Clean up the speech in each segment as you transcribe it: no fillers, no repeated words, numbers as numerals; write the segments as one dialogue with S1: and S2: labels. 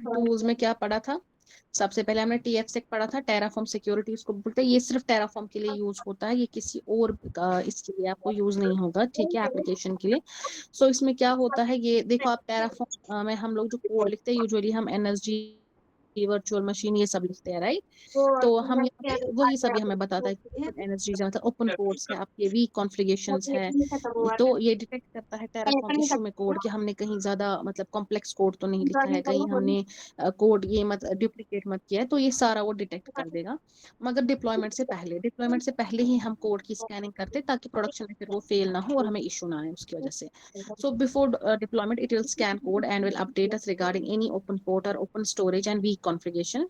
S1: Tools में क्या पढ़ा था? सबसे पहले हमने TFSec पढ़ा था, टेराफॉर्म सिक्योरिटी उसको बोलते हैं। ये सिर्फ टेराफॉर्म के लिए यूज होता है, ये किसी और इसके लिए आपको यूज नहीं होगा, ठीक है, एप्लीकेशन के लिए। सो इसमें क्या होता है, ये देखो आप टेराफॉर्म में हम लोग जो कोड लिखते हैं यूजुअली हम एनएसजी, वर्चुअल मशीन, ये सब लिखते हैं, राइट। तो हम यहाँ पे वही सभी हमें बताता है कि एनएसजी मतलब ओपन कोड्स है, आपके वीक कॉन्फ़िगरेशंस है। तो ये डिटेक्ट करता है टेराफॉर्म इशू में कोड कि हमने कहीं ज्यादा मतलब कॉम्प्लेक्स कोड तो नहीं लिखा है, कहीं हमने कोड ये मत डुप्लीकेट मत किया है, तो ये सारा वो डिटेक्ट कर देगा। मगर डिप्लॉयमेंट से पहले ही हम कोड की स्कैनिंग करते ताकि प्रोडक्शन में फिर वो फेल ना हो और हमें इशू ना आए उसकी वजह से। So before deployment, it will scan code and will update us regarding any open port or open storage and weak configuration.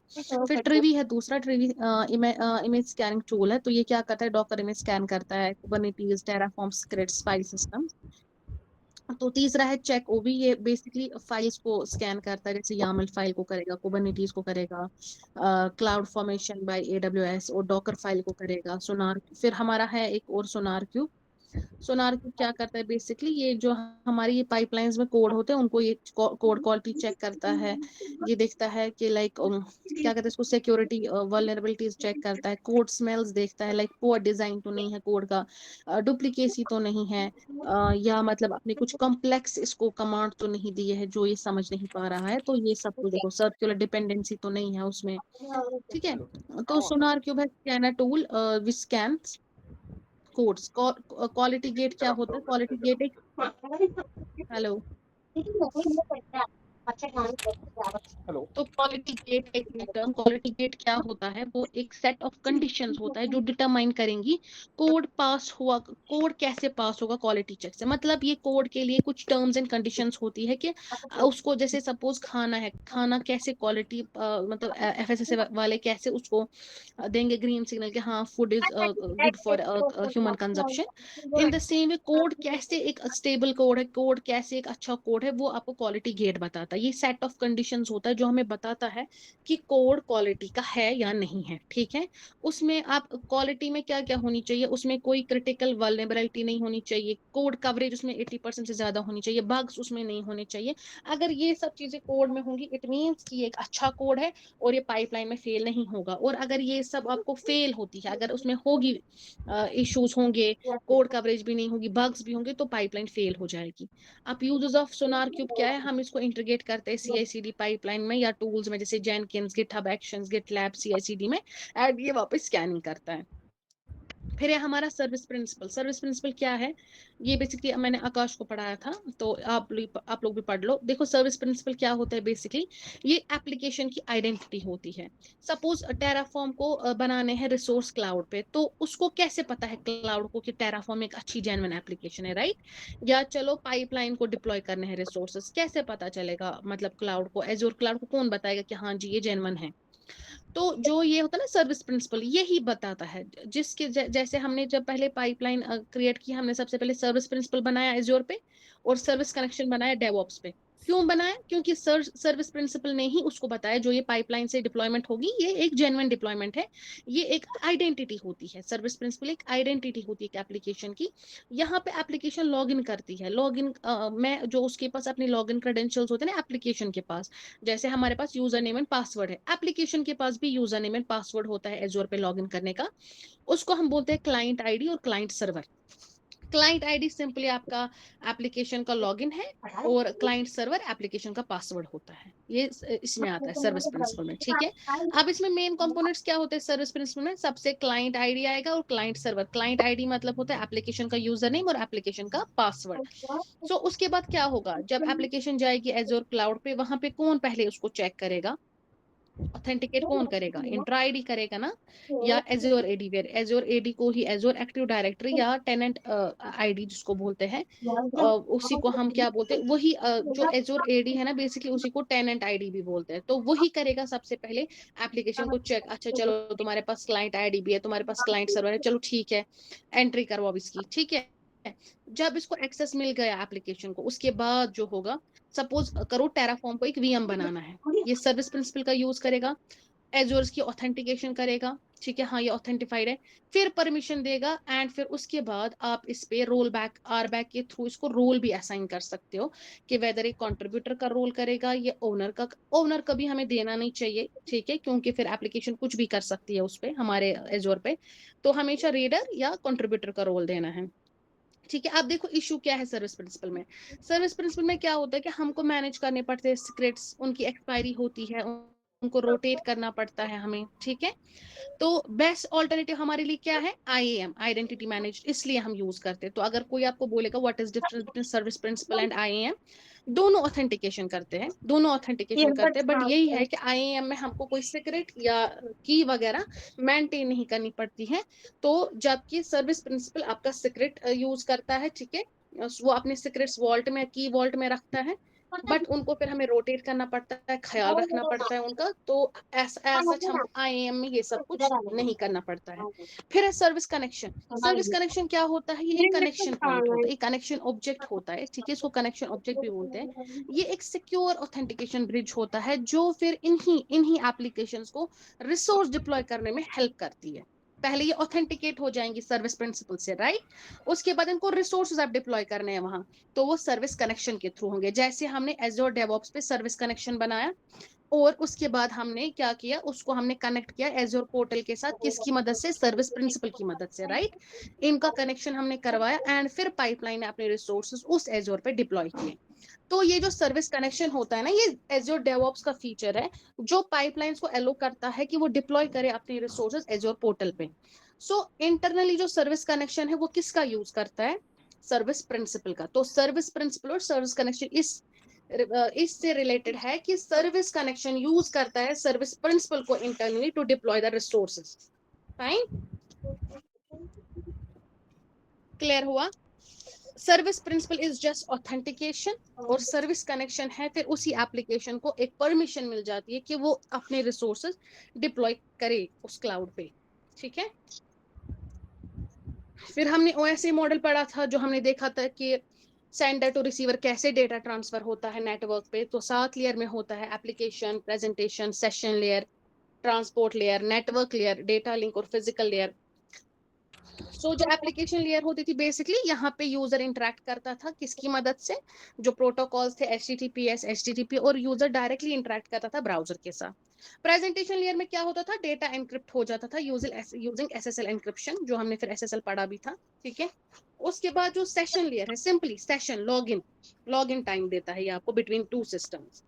S1: फिर ट्रिवी है दूसरा, ट्रिवी इमेज स्कैनिंग टूल है। तो ये क्या करता है, डॉकर इमेज स्कैन करता है, कुबरनेटीज, टेराफॉर्म स्क्रिप्ट्स, फाइल सिस्टम। तो तीसरा है चेक ओवी, ये बेसिकली फाइल्स को स्कैन करता है, जैसे यामल फाइल को करेगा, कुबरनेटीज को करेगा, क्लाउड फॉर्मेशन बाय AWS और डॉकर फाइल को करेगा, सोनार। फिर हमारा है एक और सोनार क्यूब। सोनार क्यूब क्या करता है, बेसिकली ये जो हमारी ये पाइपलाइंस में कोड होते हैं उनको ये कोड क्वालिटी चेक करता है। ये देखता है कि लाइक क्या कहते हैं इसको, सिक्योरिटी वल्नरेबिलिटीज चेक करता है, कोड स्मेल्स देखता है, लाइक पुअर डिजाइन तो नहीं है कोड का, डुप्लीकेसी तो नहीं है, या मतलब अपने कुछ कॉम्प्लेक्स इसको कमांड तो नहीं दिए है जो ये समझ नहीं पा रहा है। तो ये सब कुछ देखो, सर्कुलर डिपेंडेंसी तो नहीं है उसमें, ठीक है। तो सोनार क्यूब है scanner tool which scan codes. Quality gate क्या होता है, क्वालिटी गेट एक, हेलो,
S2: हेलो।
S1: तो क्वालिटी गेट एक टर्म, क्वालिटी गेट क्या होता है, वो एक सेट ऑफ कंडीशंस होता है जो डिटरमाइन करेंगी कोड पास हुआ, कोड कैसे पास होगा क्वालिटी चेक से। मतलब ये कोड के लिए कुछ टर्म्स एंड कंडीशंस होती है कि उसको, जैसे सपोज खाना है, खाना कैसे क्वालिटी मतलब FSSAI वाले कैसे उसको देंगे ग्रीन सिग्नल कि हाँ food is good for human consumption. In the same way code कैसे एक स्टेबल कोड है, कोड कैसे एक अच्छा कोड है, वो आपको क्वालिटी गेट बताता है। ये सेट ऑफ कंडीशंस होता है जो हमें बताता है कि कोड क्वालिटी का है या नहीं है, ठीक है। उसमें आप क्वालिटी में क्या क्या होनी चाहिए, उसमें कोई क्रिटिकल वल्नरेबिलिटी नहीं होनी चाहिए, कोड कवरेज उसमें 80% से ज्यादा होनी चाहिए, बग्स उसमें नहीं होने चाहिए। अगर ये सब चीजें कोड में होंगी इट मीन्स कि ये एक अच्छा कोड है और ये पाइपलाइन में फेल नहीं होगा। और अगर ये सब आपको फेल होती है, अगर उसमें होगी इश्यूज होंगे, कोड कवरेज भी नहीं होगी, बग्स भी होंगे, तो पाइपलाइन फेल हो जाएगी। अब यूजेस ऑफ सोनार क्यूब क्या है, हम इसको इंटीग्रेट करते हैं CI/CD पाइपलाइन में या टूल्स में, जैसे Jenkins, GitHub actions, GitLab, CI/CD में, एंड ये वापस स्कैनिंग करता है। फिर है हमारा सर्विस प्रिंसिपल। सर्विस प्रिंसिपल क्या है, ये बेसिकली मैंने आकाश को पढ़ाया था, तो आप लोग भी पढ़ लो। देखो सर्विस प्रिंसिपल क्या होता है, बेसिकली ये एप्लीकेशन की आइडेंटिटी होती है। सपोज टेराफॉर्म को बनाने हैं रिसोर्स क्लाउड पे, तो उसको कैसे पता है क्लाउड को कि टेराफॉर्म एक अच्छी जेन्युइन एप्लीकेशन है, राइट। या चलो पाइपलाइन को डिप्लॉय करने हैं रिसोर्सेस, कैसे पता चलेगा, मतलब क्लाउड को, एज्योर क्लाउड को कौन बताएगा कि हाँ जी ये जेन्युइन है। तो जो ये होता है ना सर्विस प्रिंसिपल, यही बताता है। जिसके जैसे हमने जब पहले पाइपलाइन क्रिएट की, हमने सबसे पहले सर्विस प्रिंसिपल बनाया एज्योर पे और सर्विस कनेक्शन बनाया डेवऑप्स पे। क्यों बनाया, क्योंकि सर्विस प्रिंसिपल ने ही उसको बताया जो ये पाइपलाइन से डिप्लॉयमेंट होगी ये एक जेन्युइन डिप्लॉयमेंट है। ये एक आइडेंटिटी होती है, सर्विस प्रिंसिपल एक आइडेंटिटी होती है एप्लीकेशन की। यहाँ पे एप्लीकेशन लॉग इन करती है, लॉग इन में जो उसके पास अपनी लॉग इन क्रेडेंशियल्स होते हैं ना एप्लीकेशन के पास, जैसे हमारे पास यूजर नेम एंड पासवर्ड है, एप्लीकेशन के पास भी यूजर नेम एंड पासवर्ड होता है एजोर पे लॉगिन करने का। उसको हम बोलते हैं क्लाइंट आईडी और client server. Client ID simply आपका एप्लीकेशन का लॉगिन है और क्लाइंट सर्वर एप्लीकेशन का पासवर्ड होता है। ये इसमें आता है सर्विस प्रिंसिपल में, ठीक है। अब इसमें मेन कंपोनेंट्स क्या होते हैं सर्विस प्रिंसिपल में, सबसे क्लाइंट आईडी आएगा और क्लाइंट सर्वर। क्लाइंट आईडी मतलब होता है एप्लीकेशन का यूजर नेम और एप्लीकेशन का पासवर्ड। सो उसके बाद क्या होगा, जब एप्लीकेशन जाएगी एजोर क्लाउड पे, वहां पे कौन पहले उसको चेक करेगा, ऑथेंटिकेट कौन करेगा, इंट्रा आईडी करेगा ना, या Azure AD, where Azure AD को ही एजोर एक्टिव डायरेक्टरी या टेनेंट आईडी जिसको बोलते हैं, उसी को हम क्या बोलते हैं, वही जो एजोर एडी है ना बेसिकली उसी को टेनेंट आईडी भी बोलते हैं। तो वही करेगा सबसे पहले एप्लीकेशन को चेक, अच्छा चलो तुम्हारे पास क्लाइंट आईडी भी है, तुम्हारे पास क्लाइंट सर्वर है, चलो ठीक है, एंट्री करो अब इसकी, ठीक है। जब इसको एक्सेस मिल गया एप्लीकेशन को, उसके बाद जो होगा, सपोज करो टेराफॉर्म को एक VM बनाना है, ये सर्विस प्रिंसिपल का यूज करेगा, एजोर की ऑथेंटिकेशन करेगा, ठीक है, हाँ ये ऑथेंटिफाइड है, फिर परमिशन देगा एंड फिर उसके बाद आप इस पे रोल बैक आर बैक के थ्रू इसको रोल भी असाइन कर सकते हो कि वेदर एक कंट्रीब्यूटर का रोल करेगा या ओनर का। ओनर कभी हमें देना नहीं चाहिए, ठीक है, क्योंकि फिर एप्लीकेशन कुछ भी कर सकती है उस पे हमारे एजोर पे। तो हमेशा रीडर या कंट्रीब्यूटर का रोल देना है। ठीक है, अब देखो इशू क्या है सर्विस प्रिंसिपल में। सर्विस प्रिंसिपल में क्या होता है कि हमको मैनेज करने पड़ते हैं सीक्रेट्स, उनकी एक्सपायरी होती है, उनको रोटेट करना पड़ता है हमें, ठीक है। तो बेस्ट ऑल्टरनेटिव हमारे लिए क्या है, आईएएम, आइडेंटिटी मैनेज, इसलिए हम यूज करते हैं। तो अगर कोई आपको बोलेगा what is difference between service principal and IAM, दोनों ऑथेंटिकेशन करते हैं, दोनों ऑथेंटिकेशन करते हैं, बट यही है कि आईएएम में हमको कोई सीक्रेट या की वगैरह मेंटेन नहीं करनी पड़ती है। तो जबकि सर्विस प्रिंसिपल आपका सीक्रेट यूज करता है, ठीक है, वो अपने सीक्रेट्स वॉल्ट में, की वॉल्ट में रखता है, बट उनको फिर हमें रोटेट करना पड़ता है, ख्याल रखना पड़ता है उनका। तो ऐसा सच हमको आईएएम में ये सब कुछ नहीं करना पड़ता है। फिर है सर्विस कनेक्शन। सर्विस कनेक्शन क्या होता है, ये एक कनेक्शन पॉइंट होता है, एक कनेक्शन ऑब्जेक्ट होता है, ठीक है, इसको कनेक्शन ऑब्जेक्ट भी बोलते हैं। ये एक सिक्योर ऑथेंटिकेशन ब्रिज होता है जो फिर इन्हीं इन्हीं एप्लीकेशंस को रिसोर्स डिप्लॉय करने में हेल्प करती है। पहले ये ऑथेंटिकेट हो जाएंगी सर्विस प्रिंसिपल से, राइट, उसके बाद इनको रिसोर्सेज आप डिप्लॉय करने हैं वहां, तो वो सर्विस कनेक्शन के थ्रू होंगे। जैसे हमने एज़ोर डेवऑप्स पे सर्विस कनेक्शन बनाया और उसके बाद हमने क्या किया, उसको हमने कनेक्ट किया एज़ोर पोर्टल के साथ, किसकी मदद से, सर्विस प्रिंसिपल की मदद से, राइट। इनका कनेक्शन हमने करवाया एंड फिर पाइपलाइन ने अपने रिसोर्सेज उस एज़ोर पे डिप्लॉय किए। तो ये जो सर्विस कनेक्शन होता है ना, ये एज़ोर डेवऑप्स का फीचर है जो पाइपलाइंस को एलो करता है कि वो डिप्लॉय करे अपने रिसोर्सेज एज़ोर पोर्टल पे। सो इंटरनली जो सर्विस कनेक्शन है वो किसका यूज करता है, सर्विस प्रिंसिपल का। तो सर्विस प्रिंसिपल और सर्विस कनेक्शन इससे रिलेटेड है कि सर्विस कनेक्शन यूज करता है सर्विस प्रिंसिपल को internally to deploy the resources. Fine, clear हुआ। Service principal is just authentication और सर्विस कनेक्शन है फिर उसी एप्लीकेशन को एक परमिशन मिल जाती है कि वो अपने रिसोर्सेज डिप्लॉय करे उस क्लाउड पे, ठीक है। फिर हमने ओएसए मॉडल पढ़ा था जो हमने देखा था कि सेंडर टू रिसीवर कैसे डेटा ट्रांसफर होता है नेटवर्क पे। तो 7 लेयर में होता है, application, presentation, session layer, transport layer, network layer, data link और फिजिकल लेयर। सो जो एप्लीकेशन लेयर होती थी बेसिकली यहाँ पे यूजर इंटरेक्ट करता था किसकी मदद से, जो प्रोटोकॉल्स थे HTTPS, HTTP, और यूजर डायरेक्टली इंटरेक्ट करता था ब्राउजर के साथ। प्रेजेंटेशन लेयर में क्या होता था, डेटा एनक्रिप्ट हो जाता था यूजिंग SSL एनक्रिप्शन, जो हमने फिर SSL पढ़ा भी था, ठीक है। उसके बाद जो सेशन लेयर है, simply session log in time देता है ये आपको बिटवीन टू सिस्टम्स।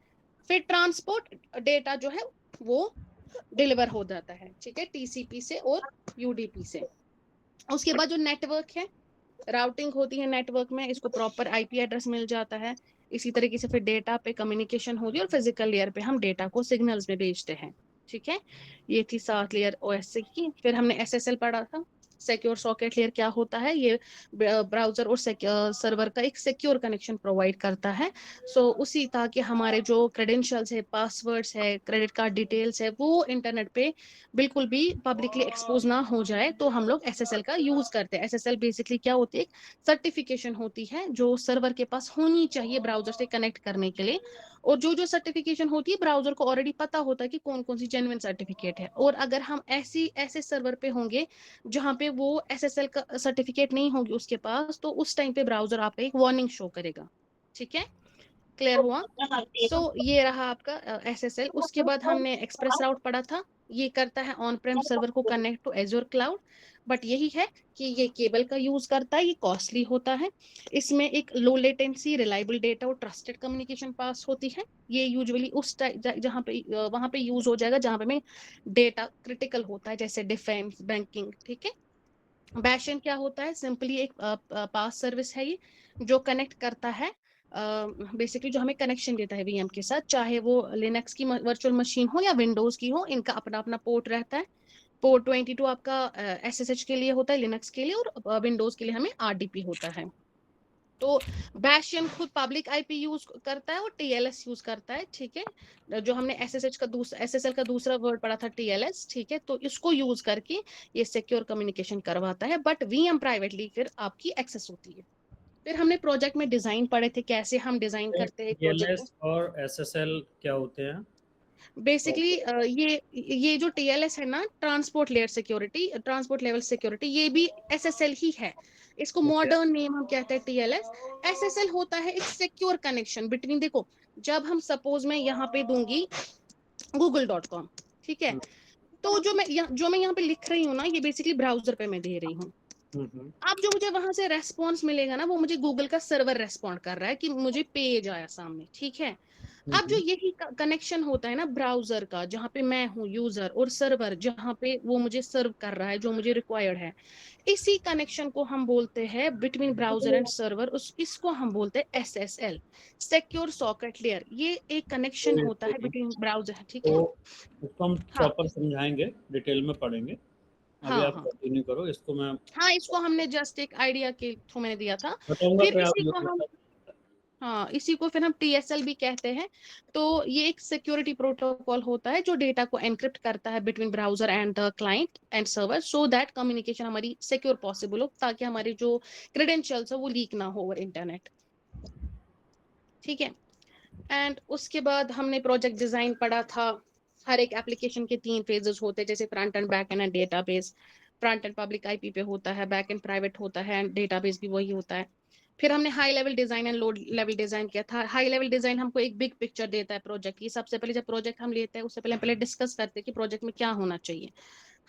S1: फिर ट्रांसपोर्ट डेटा जो है वो डिलीवर हो जाता है, ठीक है, TCP से और UDP से। उसके बाद जो नेटवर्क है, राउटिंग होती है नेटवर्क में, इसको प्रॉपर IP एड्रेस मिल जाता है। इसी तरीके से फिर डेटा पे कम्युनिकेशन होती है और फिजिकल लेयर पे हम डेटा को सिग्नल्स में भेजते हैं, ठीक है। ये थी 7 लेयर OSC की। फिर हमने SSL पढ़ा था, सिक्योर सॉकेट लेयर क्या होता है, ये ब्राउजर और सर्वर का एक सिक्योर कनेक्शन प्रोवाइड करता है। सो उसी ताकि हमारे जो क्रेडेंशियल्स है, पासवर्ड्स है, क्रेडिट कार्ड डिटेल्स है, वो इंटरनेट पे बिल्कुल भी पब्लिकली एक्सपोज ना हो जाए, तो हम लोग SSL का यूज करते हैं। SSL बेसिकली क्या होती है, सर्टिफिकेशन होती है जो सर्वर के पास होनी चाहिए ब्राउजर से कनेक्ट करने के लिए। और जो जो सर्टिफिकेशन होती है ब्राउजर को ऑलरेडी पता होता है कि कौन कौन सी जेन्युइन सर्टिफिकेट है। और अगर हम ऐसे सर्वर पे होंगे जहाँ पे वो SSL का सर्टिफिकेट नहीं होगी उसके पास, तो उस टाइम पे ब्राउजर आपका एक वार्निंग शो करेगा, ठीक है, क्लियर हुआ। ये रहा आपका SSL। उसके बाद हमने एक्सप्रेस राउट पढ़ा था, ये करता है ऑन प्रेम सर्वर को connect to Azure cloud, but यही है कि ये केबल का यूज करता है, ये कॉस्टली होता है। इसमें एक लो लेटेंसी, रिलायबल डेटा और ट्रस्टेड कम्युनिकेशन पास होती है। ये यूजुअली उस जहाँ पे वहां पे यूज हो जाएगा जहां पे हमें डेटा क्रिटिकल होता है, जैसे डिफेंस, बैंकिंग, ठीक है। बैशन क्या होता है, सिंपली एक पास सर्विस है ये, जो कनेक्ट करता है, बेसिकली जो हमें कनेक्शन देता है VM के साथ, चाहे वो लिनक्स की वर्चुअल मशीन हो या विंडोज की हो, इनका अपना अपना पोर्ट रहता है। पोर्ट 22 आपका SSH के लिए होता है, लिनक्स के लिए, और विंडोज के लिए हमें RDP होता है। तो बैशियन खुद पब्लिक IP यूज करता है और TLS यूज करता है, ठीक है। जो हमने SSL का दूसरा वर्ड पढ़ा था TLS, ठीक है, तो इसको यूज करके ये सिक्योर कम्युनिकेशन करवाता है, बट VM प्राइवेटली फिर आपकी एक्सेस होती है। फिर हमने प्रोजेक्ट में डिजाइन पढ़े थे, कैसे हम डिजाइन करते हैं एक प्रोजेक्ट को।
S2: TLS और SSL क्या होते हैं?
S1: बेसिकली ये जो टीएलएस है ना, transport layer security, transport level security, ये भी एसएसएल ही है। इसको मॉडर्न नेम हम कहते हैं टीएलएस। एसएसएल होता है एक सिक्योर कनेक्शन बिटवीन, देखो जब हम सपोज मैं यहाँ पे दूंगी google.com, ठीक है, तो जो मैं यहाँ पे लिख रही हूँ ना, ये बेसिकली ब्राउजर पे मैं दे रही हूँ। अब जो मुझे वहां से रेस्पॉन्स मिलेगा ना, वो मुझे गूगल का सर्वर रेस्पॉन्ड कर रहा है कि मुझे पेज आया सामने, ठीक है। अब जो यही कनेक्शन होता है ना ब्राउजर का, जहाँ पे मैं हूँ यूजर, और सर्वर जहाँ पे वो मुझे सर्व कर रहा है जो मुझे रिक्वायर्ड है, इसी कनेक्शन को हम बोलते हैं बिटवीन ब्राउजर एंड सर्वर, इसको हम बोलते हैं एसएसएल, सिक्योर सॉकेट लेयर। ये एक कनेक्शन होता है बिटवीन ब्राउजर, ठीक है।
S3: तो इसको हम
S1: हाँ
S3: प्रॉपर समझाएंगे, डिटेल में पढ़ेंगे। अभी
S1: हाँ
S3: आप
S1: हाँ
S3: कंटिन्यू करो, इसको मैं
S1: हाँ, इसको हमने जस्ट एक आइडिया के थ्रू मैंने दिया था।
S3: बताऊंगा,
S1: फिर
S3: फिर आप
S1: इसी को
S3: यूज
S1: हम, हाँ इसी को फिर हम टीएसएल भी कहते हैं। तो ये एक सिक्योरिटी प्रोटोकॉल होता है जो डेटा को एनक्रिप्ट करता है between browser and the client and server, so that communication हमारी सिक्योर पॉसिबल हो, ताकि हमारे जो क्रेडेंशियल्स है वो लीक ना हो ओवर इंटरनेट, ठीक है। एंड उसके बाद हमने प्रोजेक्ट डिजाइन पढ़ा था। हर एक एप्लीकेशन के 3 फेजेस होते हैं, जैसे front end back and database. Front end public IP पे होता है, बैक एंड प्राइवेट होता है, एंड डेटाबेस भी वही होता है। फिर हमने high level design and low level design किया था। हाई लेवल डिजाइन हमको एक बिग पिक्चर देता है प्रोजेक्ट की। सबसे पहले जब प्रोजेक्ट हम लेते हैं, उससे पहले पहले डिस्कस करते हैं कि प्रोजेक्ट में क्या होना चाहिए।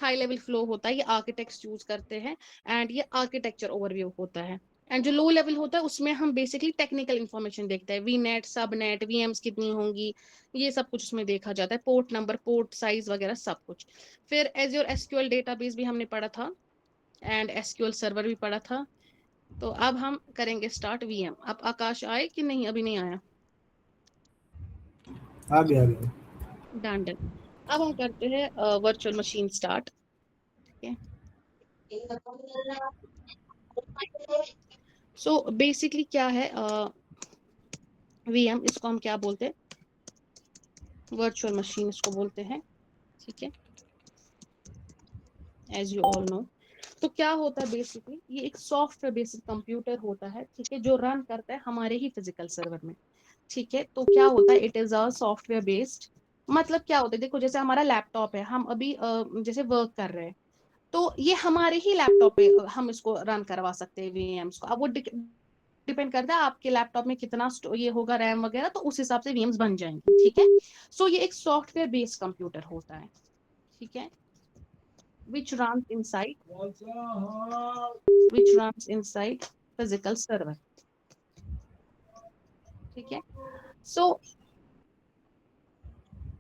S1: हाई लेवल फ्लो होता है, ये आर्किटेक्ट्स यूज करते हैं, एंड ये आर्किटेक्चर ओवरव्यू होता है। एंड जो लो लेवल होता है उसमें हम बेसिकली टेक्निकल इन्फॉर्मेशन देखते हैं, वी नेट, सब नेट, वीएम्स कितनी होंगी, ये सब कुछ उसमें देखा जाता है, पोर्ट नंबर, पोर्ट साइज वगैरह सब कुछ। फिर एज्योर एसक्यूएल डेटाबेस भी हमने पढ़ा था, एंड एसक्यूएल सर्वर भी पढ़ा था। तो अब हम करेंगे स्टार्ट वीएम। अब आकाश आए कि नहीं? अभी नहीं आया।
S2: आ गया आ गया।
S1: Done done. अब हम करते हैं वर्चुअल मशीन स्टार्ट, ठीक है। सो बेसिकली क्या है वीएम, इसको हम क्या बोलते हैं, वर्चुअल मशीन इसको बोलते हैं, ठीक है, एज यू ऑल नो। तो क्या होता है बेसिकली, ये एक सॉफ्टवेयर बेस्ड कंप्यूटर होता है, ठीक है, जो रन करता है हमारे ही फिजिकल सर्वर में, ठीक है। तो क्या होता है, it is a software based. मतलब क्या होता है, देखो जैसे हमारा लैपटॉप है, हम अभी जैसे वर्क कर रहे हैं, तो ये हमारे ही लैपटॉप पे हम इसको रन करवा सकते हैं वीएम्स को। अब वो डिपेंड करता है आपके लैपटॉप में कितना ये होगा रैम वगैरह, तो उस हिसाब से वीएम्स बन जाएंगे, ठीक है। सो ये एक सॉफ्टवेयर बेस्ड कंप्यूटर होता है, ठीक है, which runs inside physical server, ठीक है। सो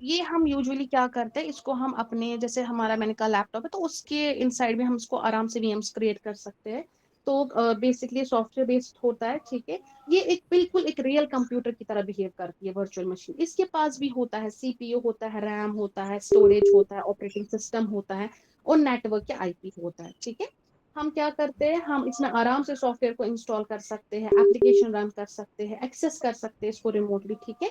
S1: ये हम यूजुअली क्या करते हैं, इसको हम अपने, जैसे हमारा मैंने कहा लैपटॉप है, तो उसके इनसाइड में हम इसको आराम से वीएम्स क्रिएट कर सकते हैं। तो बेसिकली सॉफ्टवेयर बेस्ड होता है, ठीक है। ये एक बिल्कुल एक रियल कंप्यूटर की तरह बिहेव करती है वर्चुअल मशीन। इसके पास भी होता है सीपीयू, होता है रैम, होता है स्टोरेज, होता है ऑपरेटिंग सिस्टम होता है, और नेटवर्क या आईपी होता है, ठीक है। हम क्या करते हैं, हम इसमें आराम से सॉफ्टवेयर को इंस्टॉल कर सकते हैं, एप्लीकेशन रन कर सकते हैं, एक्सेस कर सकते हैं इसको रिमोटली, ठीक है।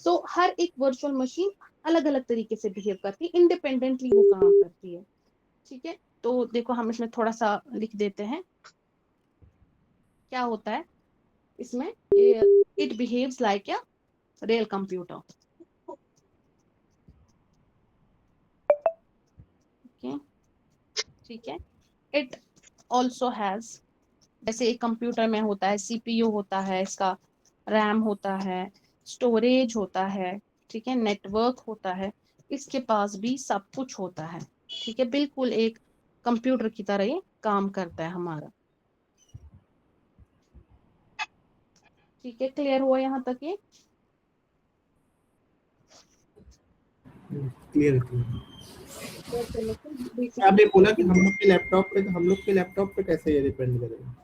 S1: तो हर एक वर्चुअल मशीन अलग अलग तरीके से बिहेव करती है, इंडिपेंडेंटली वो काम करती है, ठीक है। तो देखो हम इसमें थोड़ा सा लिख देते हैं क्या होता है इसमें, it behaves like a real computer, ठीक है। इट ऑल्सो हैज, जैसे एक कंप्यूटर में होता है सीपीयू होता है, इसका रैम होता है, स्टोरेज होता है, ठीक है, नेटवर्क होता है, इसके पास भी सब कुछ होता है, ठीक है। बिल्कुल एक कंप्यूटर की तरह ये काम करता है हमारा, ठीक है। क्लियर हुआ यहाँ तक ये?
S2: Clear clear. आपने बोला कि हम लोग के लैपटॉप पे कैसे ये डिपेंड करेगा?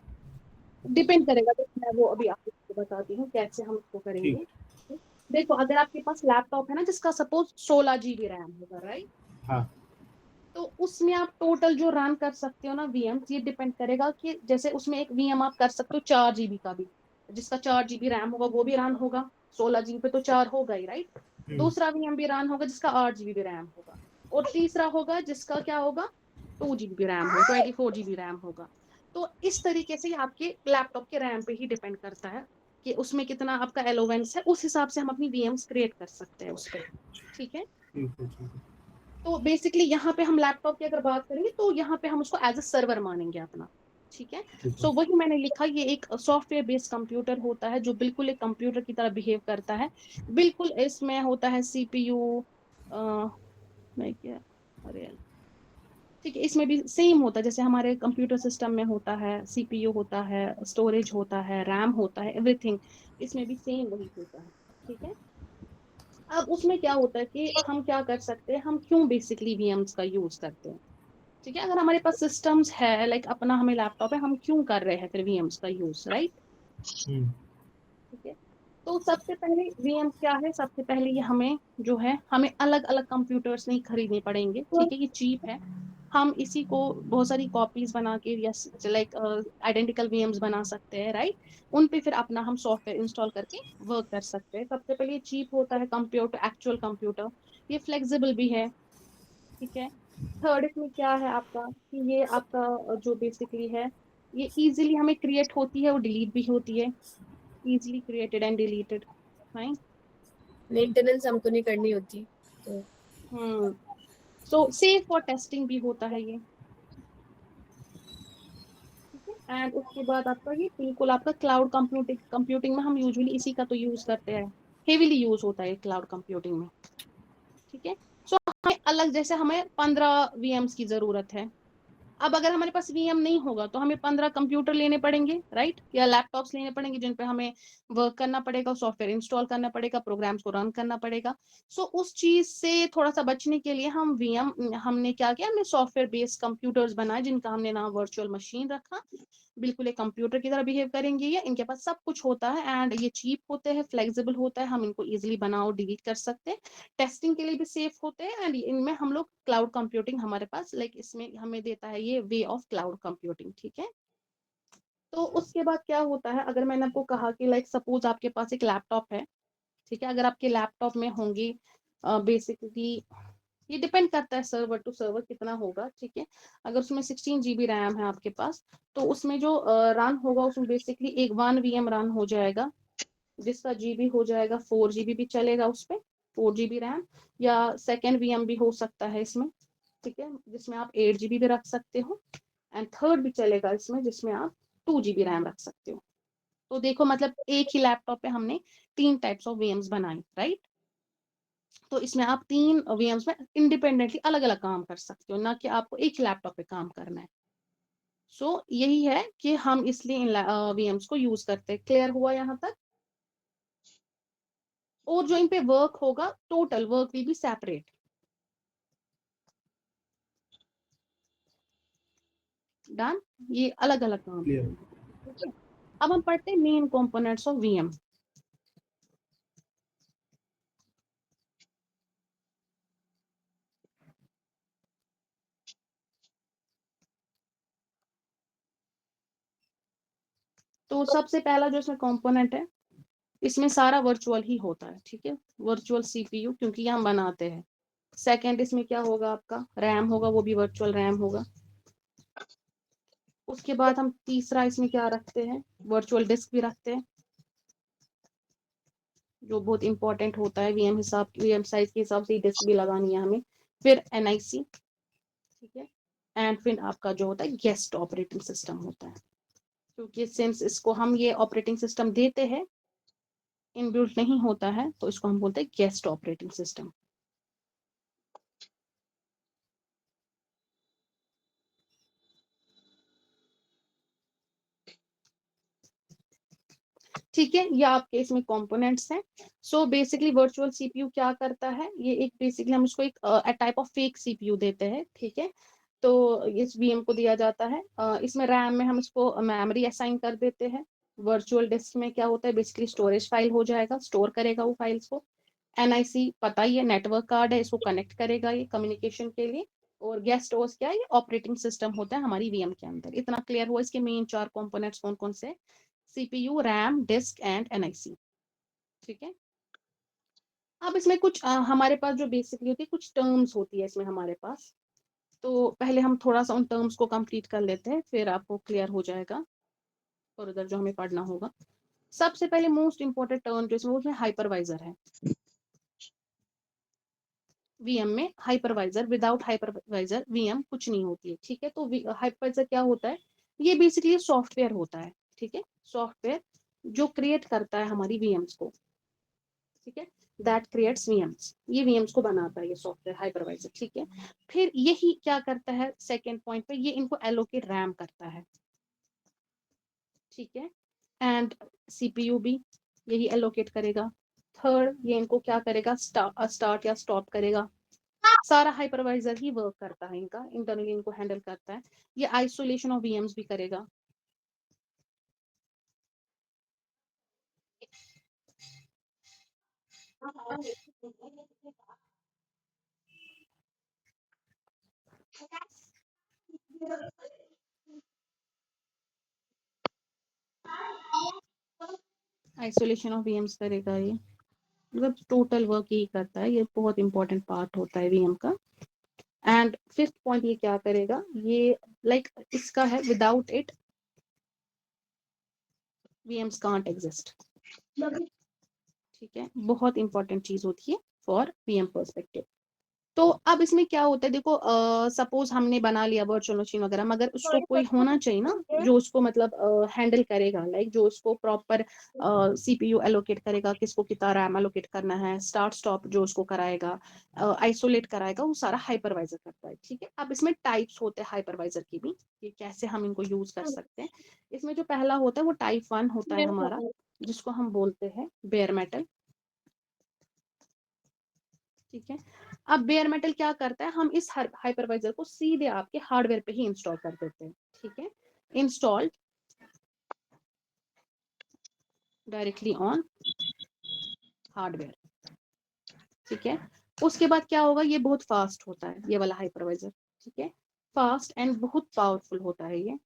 S1: डिपेंड करेगा, तो मैं वो अभी आपको बताती हूँ कैसे हम इसको करेंगे।
S2: ठीक।
S1: देखो अगर आपके पास लैपटॉप है ना जिसका सपोज 16 GB रैम होगा, राइट,
S2: हाँ
S1: तो उसमें आप टोटल जो रन कर सकते हो ना वीएम, ये डिपेंड करेगा कि जैसे उसमें एक वीएम आप कर सकते हो 4 GB का भी, जिसका 4 GB रैम होगा वो भी रन होगा, 16 GB पे तो 4 होगा ही, राइट। दूसरा वीएम भी रन होगा जिसका 8 GB रैम होगा, और तीसरा होगा जिसका क्या होगा 2 GB रैम हो, 24 GB रैम होगा। तो इस तरीके से आपके लैपटॉप के रैम पे ही डिपेंड करता है कि उसमें कितना आपका एलोवेंस है, उस हिसाब से हम अपनी वीएम्स क्रिएट कर सकते हैं उस पर। ठीक है,
S2: ठीक है, ठीक है।
S1: तो बेसिकली यहाँ पे हम लैपटॉप की अगर बात करेंगे तो यहाँ पे हम उसको एज अ सर्वर मानेंगे अपना। ठीक है,
S2: ठीक है।
S1: सो वही मैंने लिखा, ये एक सॉफ्टवेयर बेस्ड कंप्यूटर होता है जो बिल्कुल एक कंप्यूटर की तरह बिहेव करता है। बिल्कुल इसमें होता है सीपीयू, मैं क्या, अरे ठीक है, इसमें भी सेम होता है जैसे हमारे कंप्यूटर सिस्टम में होता है, सीपीयू होता है, स्टोरेज होता है, रैम होता है, एवरीथिंग इसमें भी सेम वही होता है। ठीक है, अब उसमें क्या होता है कि हम क्या कर सकते हैं, हम क्यों बेसिकली वीएम्स का यूज करते हैं। ठीक है, अगर हमारे पास सिस्टम्स है, लाइक अपना हमें लैपटॉप है, हम क्यों कर रहे हैं फिर वीएम्स का यूज, राइट।
S2: हम्म।
S1: ठीक है, तो सबसे पहले वीएम्स क्या है, सबसे पहले ये हमें जो है, हमें अलग अलग कंप्यूटर्स नहीं खरीदने पड़ेंगे। ठीक है, ये चीप है, हम इसी को बहुत सारी कॉपीज बना के या लाइक आइडेंटिकल वीएम्स बना सकते हैं, राइट। उन पे फिर अपना हम सॉफ्टवेयर इंस्टॉल करके वर्क कर सकते हैं। सबसे पहले ये चीप होता है कंप्यूटर, एक्चुअल कंप्यूटर, ये फ्लेक्सिबल भी है। ठीक है, थर्ड इसमें क्या है आपका कि ये आपका जो बेसिकली है, ये इजीली हमें क्रिएट होती है और डिलीट भी होती है, easily created and deleted, right.
S4: Maintenance हमको नहीं करनी होती तो।
S1: हम्म, सो सेफ फॉर टेस्टिंग भी होता है ये। ठीक है, एंड उसके बाद आपका ये बिल्कुल आपका क्लाउड कंप्यूटिंग, कंप्यूटिंग में हम यूजुअली इसी का तो यूज करते हैं, हेवीली यूज होता है क्लाउड कंप्यूटिंग में। ठीक है, सो हमें अलग, जैसे हमें 15 वीएम्स की जरूरत है, अब अगर हमारे पास वीएम नहीं होगा तो हमें 15 कंप्यूटर लेने पड़ेंगे, राइट, या लैपटॉप्स लेने पड़ेंगे जिन पे हमें वर्क करना पड़ेगा, सॉफ्टवेयर इंस्टॉल करना पड़ेगा, प्रोग्राम्स को रन करना पड़ेगा। सो उस चीज से थोड़ा सा बचने के लिए हम वीएम, हमने क्या किया, हमने सॉफ्टवेयर बेस्ड कंप्यूटर्स बनाए जिनका हमने नाम वर्चुअल मशीन रखा। बिल्कुल एक कंप्यूटर की तरह बिहेव करेंगे ये, इनके पास सब कुछ होता है एंड ये चीप होते हैं, फ्लेक्सिबल होता है, हम इनको इजिली बनाओ डिलीट कर सकते हैं, टेस्टिंग के लिए भी सेफ होते हैं, एंड इनमें हम लोग क्लाउड कंप्यूटिंग हमारे पास, लाइक इसमें हमें देता है ये वे ऑफ क्लाउड कंप्यूटिंग। ठीक है, तो उसके बाद क्या होता है, अगर मैंने आपको कहा कि लाइक सपोज आपके पास एक लैपटॉप है। ठीक है, अगर आपके लैपटॉप में होंगी बेसिकली, ये डिपेंड करता है सर्वर टू सर्वर कितना होगा। ठीक है, अगर उसमें 16 GB रैम है आपके पास, तो उसमें जो रन होगा उसमें बेसिकली एक 1 VM रन हो जाएगा, जिसका जीबी हो जाएगा 4 GB भी चलेगा उस पर, 4 GB रैम, या सेकेंड वीएम भी हो सकता है इसमें। ठीक है, जिसमें आप 8 GB भी रख सकते हो, एंड थर्ड भी चलेगा इसमें जिसमें आप 2 GB रैम रख सकते हो। तो देखो मतलब एक ही लैपटॉप पे हमने 3 टाइप्स ऑफ वीएम्स बनाई, राइट। तो इसमें आप 3 वीएम्स में इंडिपेंडेंटली अलग अलग काम कर सकते हो, ना कि आपको एक ही लैपटॉप पे काम करना है। सो यही है कि हम इसलिए इन वीएम्स को यूज करते हैं। क्लियर हुआ यहाँ तक। और जो इन पे वर्क होगा, total work will be separate. Done, ये अलग अलग काम।
S2: क्लियर।
S1: ठीक है, अब हम पढ़ते हैं मेन कंपोनेंट्स ऑफ वीएम। तो सबसे पहला जो इसमें कंपोनेंट है, इसमें सारा वर्चुअल ही होता है। ठीक है, वर्चुअल सीपीयू, क्योंकि ये हम बनाते हैं। सेकंड इसमें क्या होगा, आपका रैम होगा, वो भी वर्चुअल रैम होगा। उसके बाद हम तीसरा इसमें क्या रखते हैं, वर्चुअल डिस्क भी रखते हैं, जो बहुत इंपॉर्टेंट होता है, वीएम साइज के हिसाब से डिस्क भी लगानी है हमें। फिर एनआईसी। ठीक है, एंड फिर आपका जो होता है गेस्ट ऑपरेटिंग सिस्टम होता है, क्योंकि सिंस इसको हम ये ऑपरेटिंग सिस्टम देते हैं, इनबिल्ट नहीं होता है, तो इसको हम बोलते हैं गेस्ट ऑपरेटिंग सिस्टम। ठीक है, ये आपके इसमें कंपोनेंट्स हैं। सो बेसिकली वर्चुअल सीपीयू क्या करता है, ये एक बेसिकली हम इसको एक टाइप ऑफ फेक सीपीयू देते हैं। ठीक है, तो इस वीएम को दिया जाता है, इसमें रैम में हम इसको मेमोरी असाइन कर देते हैं। वर्चुअल डिस्क में क्या होता है, बेसिकली स्टोरेज फाइल हो जाएगा, स्टोर करेगा वो फाइल्स को। एनआईसी पता ही है, नेटवर्क कार्ड है, इसको कनेक्ट करेगा ये कम्युनिकेशन के लिए। और गेस्ट ओस क्या है, ये ऑपरेटिंग सिस्टम होता है हमारी वीएम के अंदर। इतना क्लियर हुआ, इसके मेन 4 कंपोनेंट्स कौन कौन से, CPU, RAM, disk and NIC. ठीक है, अब इसमें कुछ हमारे पास जो बेसिकली होती है, कुछ टर्म्स होती है इसमें हमारे पास। तो पहले हम थोड़ा सा उन टर्म्स को कंप्लीट कर लेते हैं, फिर आपको क्लियर हो जाएगा फर्दर जो हमें पढ़ना होगा। सबसे पहले मोस्ट इंपॉर्टेंट टर्म जो इसमें उसमें हाइपरवाइजर है। वीएम में हाइपरवाइजर, विदाउट हाइपरवाइजर वीएम कुछ नहीं होती है, ठीक है। तो हाइपरवाइजर क्या होता है, ये बेसिकली सॉफ्टवेयर होता है, ठीक है। सॉफ्टवेयर जो क्रिएट करता है हमारी वीएम्स को, ठीक है, दैट क्रिएट्स वीएम्स, ये वीएम्स को बनाता है ये सॉफ्टवेयर हाइपरवाइजर, ठीक है। फिर यही क्या करता है सेकेंड पॉइंट पे, ये इनको एलोकेट रैम करता है, ठीक है, एंड सीपीयू भी यही एलोकेट करेगा। थर्ड, ये इनको क्या करेगा, स्टार्ट या स्टॉप करेगा। सारा हाइपरवाइजर ही वर्क करता है इनका, इंटरनली इनको हैंडल करता है। ये आइसोलेशन ऑफ वीएम्स भी करेगा। आइसोलेशन ऑफ वीएम्स करेगा ये, मतलब टोटल वर्क यही करता है, ये बहुत इंपॉर्टेंट पार्ट होता है वीएम का। एंड फिफ्थ पॉइंट ये क्या करेगा, ये लाइक इसका है, without it VMs can't exist, ठीक है। बहुत इंपॉर्टेंट चीज होती है फॉर वीएम पर्सपेक्टिव। तो अब इसमें क्या होता है, देखो सपोज हमने बना लिया वर्चुअल मशीन वगैरह, मगर उसको कोई होना चाहिए ना जो उसको मतलब हैंडल करेगा, लाइक जो उसको प्रॉपर सीपीयू एलोकेट करेगा, किसको कितना रैम एलोकेट करना है, स्टार्ट स्टॉप जो उसको कराएगा, आइसोलेट कराएगा, वो सारा हाइपरवाइजर करता है, ठीक है। अब इसमें टाइप्स होते हैं हाइपरवाइजर की भी, कि कैसे हम इनको यूज कर सकते हैं। इसमें जो पहला होता है वो टाइप 1 होता है हमारा, जिसको हम बोलते हैं बेयर मेटल, ठीक है। अब बेयर मेटल क्या करता है, हम इस हाइपरवाइजर को सीधे आपके हार्डवेयर पे ही इंस्टॉल कर देते हैं, ठीक है। इंस्टॉल डायरेक्टली ऑन हार्डवेयर, ठीक है। उसके बाद क्या होगा, ये बहुत फास्ट होता है ये वाला हाइपरवाइजर, ठीक है, फास्ट एंड बहुत पावरफुल होता है ये,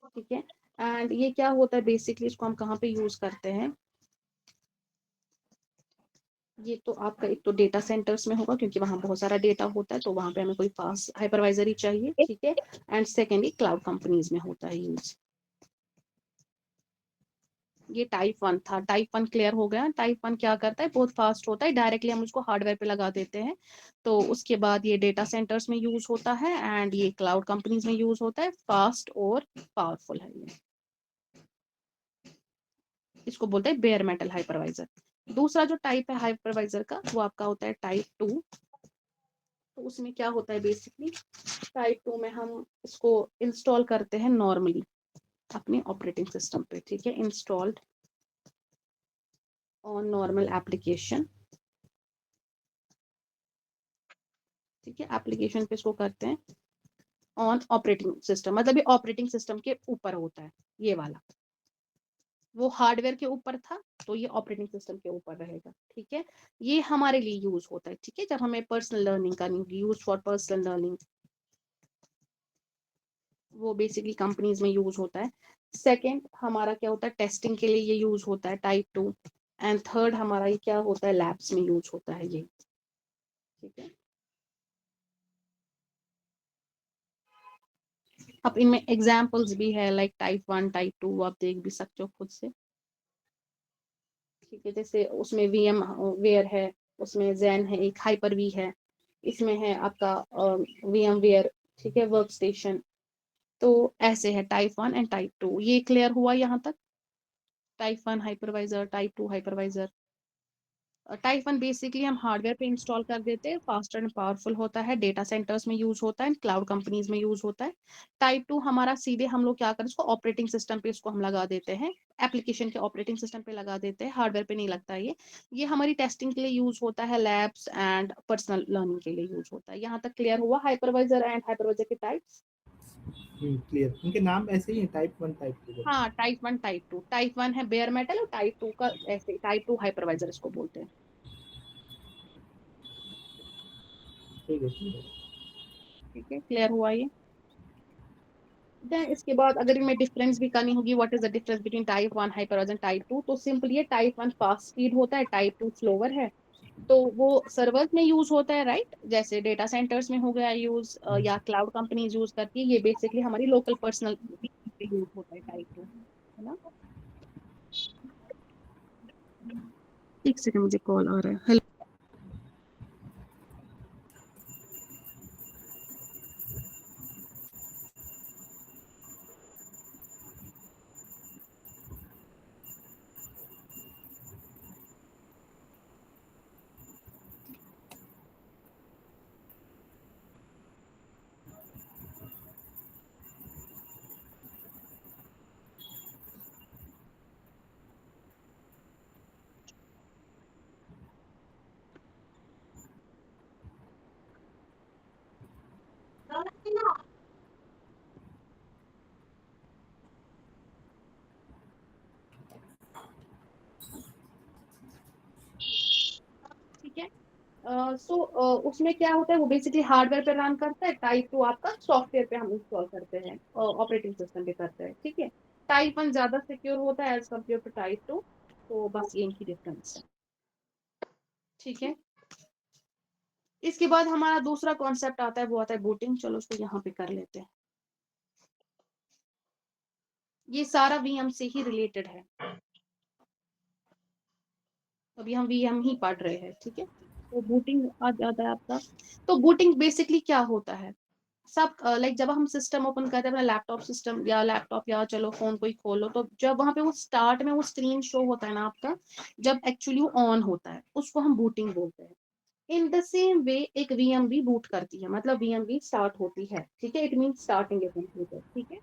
S1: ठीक है। एंड ये क्या होता है बेसिकली, इसको हम कहाँ पे यूज करते हैं, ये तो आपका एक तो डेटा सेंटर्स में होगा, क्योंकि वहां बहुत सारा डेटा होता है, तो वहां पे हमें कोई फास्ट हाइपरवाइजर ही चाहिए, ठीक है। एंड सेकेंडली क्लाउड कंपनीज में होता है यूज। ये टाइप 1 था, टाइप 1 क्लियर हो गया। टाइप 1 क्या करता है, बहुत फास्ट होता है, डायरेक्टली हम उसको हार्डवेयर पे लगा देते हैं। तो उसके बाद ये डेटा सेंटर्स में यूज होता है, एंड ये क्लाउड कंपनीज में यूज होता है, फास्ट और पावरफुल है ये, इसको बोलते हैं बेयर मेटल हाइपरवाइजर। दूसरा जो टाइप है हाइपरवाइजर का, वो आपका होता है टाइप 2। तो उसमें क्या होता है बेसिकली, टाइप 2 में हम इसको इंस्टॉल करते हैं नॉर्मली अपने ऑपरेटिंग सिस्टम पे, ठीक है, इंस्टॉल्ड ऑन नॉर्मल एप्लीकेशन, ठीक है। एप्लीकेशन पे इसको करते हैं ऑन ऑपरेटिंग सिस्टम, मतलब ये ऑपरेटिंग सिस्टम के ऊपर होता है ये वाला, वो हार्डवेयर के ऊपर था, तो ये ऑपरेटिंग सिस्टम के ऊपर रहेगा, ठीक है। ये हमारे लिए यूज होता है, ठीक है, जब हमें पर्सनल लर्निंग करनी होगी, यूज फॉर पर्सनल लर्निंग, वो बेसिकली कंपनीज में यूज होता है। सेकेंड हमारा क्या होता है, टेस्टिंग के लिए ये यूज होता है टाइप 2। एंड थर्ड हमारा ये क्या होता है, लैब्स में यूज होता है ये, ठीक है। अब इनमें एग्जाम्पल्स भी है, लाइक टाइप 1 टाइप 2, आप देख भी सकते हो खुद से, ठीक है। जैसे उसमें वीएम वेयर है, उसमें जेन है, एक हाइपर वी है, इसमें है आपका वीएम वेयर, ठीक है, वर्क स्टेशन। तो ऐसे है टाइप 1 एंड टाइप 2, ये क्लियर हुआ यहाँ तक, type 1 hypervisor, type 2 hypervisor. Type 1 basically हम हार्डवेयर पे इंस्टॉल कर देते हैं, फास्टर एंड पावरफुल होता है, डेटा सेंटर्स में यूज होता है, क्लाउड कंपनीज में यूज होता है। टाइप 2 हमारा सीधे हम लोग क्या करें, इसको ऑपरेटिंग सिस्टम पे इसको हम लगा देते हैं, एप्लीकेशन के ऑपरेटिंग सिस्टम पे लगा देते हैं, हार्डवेयर पे नहीं लगता है ये हमारी टेस्टिंग के लिए यूज होता है, लैब्स एंड पर्सनल लर्निंग के लिए यूज होता है। यहाँ तक क्लियर हुआ हाइपरवाइजर एंड हाइपरवाइजर के टाइप्स।
S2: क्लियर, उनके नाम ऐसे ही है, टाइप 1 टाइप 2।
S1: हाँ, टाइप 1 टाइप 2, टाइप 1 है बेयर मेटल और टाइप 2 का ऐसे टाइप 2 हाइपरवाइजर इसको बोलते हैं,
S2: ठीक है, ठीक है।
S1: ठीक है, क्लियर हुआ ये। देन इसके बाद अगर इनमें डिफरेंस भी करनी होगी, what is the difference between type 1 hypervisor and type 2, तो सिंपली ये टाइप 1 फास्ट स्पीड होता है, टाइप 2 स्लोवर है। तो वो सर्वर्स में यूज होता है, राइट, जैसे डेटा सेंटर्स में हो गया यूज, या क्लाउड कंपनीज यूज करती है। ये बेसिकली हमारी लोकल पर्सनल यूज होता है टाइप 2, है ना। एक सेकंड, मुझे कॉल आ रहा है। हेलो। ठीक है। सो उसमें क्या होता है, वो बेसिकली हार्डवेयर पे रन करता है। टाइप 2 आपका सॉफ्टवेयर पे हम इंस्टॉल करते हैं, ऑपरेटिंग सिस्टम पे करते हैं, ठीक है। टाइप 1 ज्यादा सिक्योर होता है एज कम्पेयर टू टाइप 2, तो बस ये इनकी डिफरेंस है, ठीक है। इसके बाद हमारा दूसरा कॉन्सेप्ट आता है, वो आता है बूटिंग। चलो उसको यहाँ पे कर लेते हैं। ये सारा वीएम से ही रिलेटेड है, अभी हम वीएम ही पढ़ रहे हैं, ठीक है। तो बूटिंग आ जाता है आपका। तो बूटिंग बेसिकली क्या होता है, सब लाइक जब हम सिस्टम ओपन करते हैं अपना लैपटॉप सिस्टम या लैपटॉप या चलो फोन कोई खोलो, तो जब वहां पे वो स्टार्ट में वो स्क्रीन शो होता है ना आपका, जब एक्चुअली वो ऑन होता है, उसको हम बूटिंग बोलते हैं। इन द सेम वे एक वीएम भी बूट करती है, मतलब वीएम भी स्टार्ट होती है, ठीक है। It mean starting a computer, ठीक है।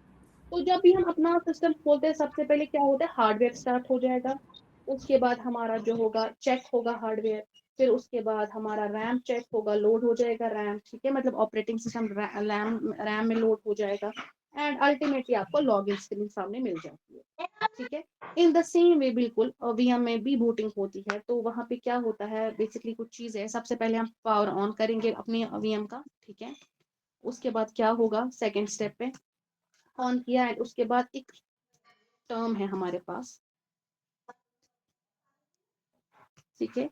S1: तो जब भी हम अपना सिस्टम खोलते हैं, सबसे पहले क्या होता है, हार्डवेयर स्टार्ट हो जाएगा। उसके बाद हमारा जो होगा चेक होगा हार्डवेयर। फिर उसके बाद हमारा रैम चेक होगा, लोड हो जाएगा रैम, ठीक है, मतलब ऑपरेटिंग सिस्टम रैम में लोड हो जाएगा। एंड अल्टीमेटली आपको लॉगिन स्क्रीन सामने मिल जाती है, ठीक है। इन द सेम वे बिल्कुल वीएम में भी बूटिंग होती है। तो वहां पे क्या होता है, बेसिकली कुछ चीज है। सबसे पहले हम पावर ऑन करेंगे अपने वीएम का, ठीक है। उसके बाद क्या होगा, सेकेंड स्टेप पे ऑन किया एंड उसके बाद एक टर्म है हमारे पास, ठीक है।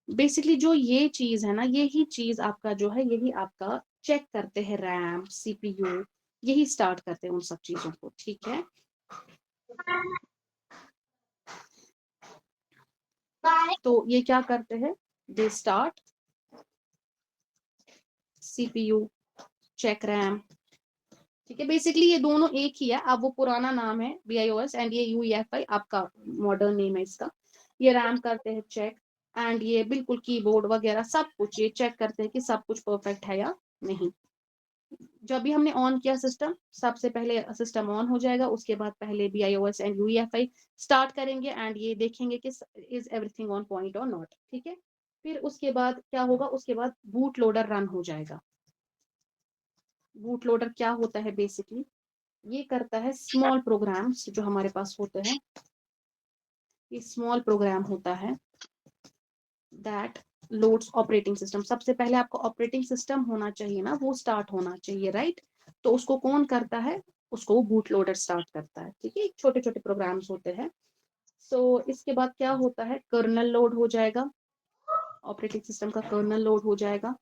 S1: बेसिकली जो ये चीज है ना, यही चीज आपका जो है, यही आपका चेक करते हैं रैम सीपीयू, यही स्टार्ट करते हैं उन सब चीजों को, ठीक है। तो ये क्या करते हैं, they start CPU, check RAM, ठीक है। बेसिकली ये दोनों एक ही है, अब वो पुराना नाम है BIOS एंड ये UEFI आपका मॉडर्न नेम है इसका। ये रैम करते हैं चेक, एंड ये बिल्कुल कीबोर्ड वगैरह सब कुछ ये चेक करते हैं कि सब कुछ परफेक्ट है या नहीं। जब भी हमने ऑन किया सिस्टम, सबसे पहले सिस्टम ऑन हो जाएगा, उसके बाद पहले BIOS एंड UEFI स्टार्ट करेंगे एंड ये देखेंगे कि इज एवरीथिंग ऑन पॉइंट और नॉट, ठीक है। फिर उसके बाद क्या होगा, उसके बाद बूट लोडर रन हो जाएगा। बूट लोडर क्या होता है, बेसिकली ये करता है स्मॉल प्रोग्राम्स जो हमारे पास होते हैं, ये स्मॉल प्रोग्राम होता है दैट लोड्स ऑपरेटिंग सिस्टम। सबसे पहले आपको ऑपरेटिंग सिस्टम होना चाहिए ना, वो स्टार्ट होना चाहिए, राइट। तो उसको कौन करता है, उसको वो बूट लोडर स्टार्ट करता है, ठीक है। छोटे छोटे प्रोग्राम्स होते हैं। सो इसके बाद क्या होता है, कर्नल लोड हो जाएगा, ऑपरेटिंग सिस्टम का कर्नल लोड हो जाएगा।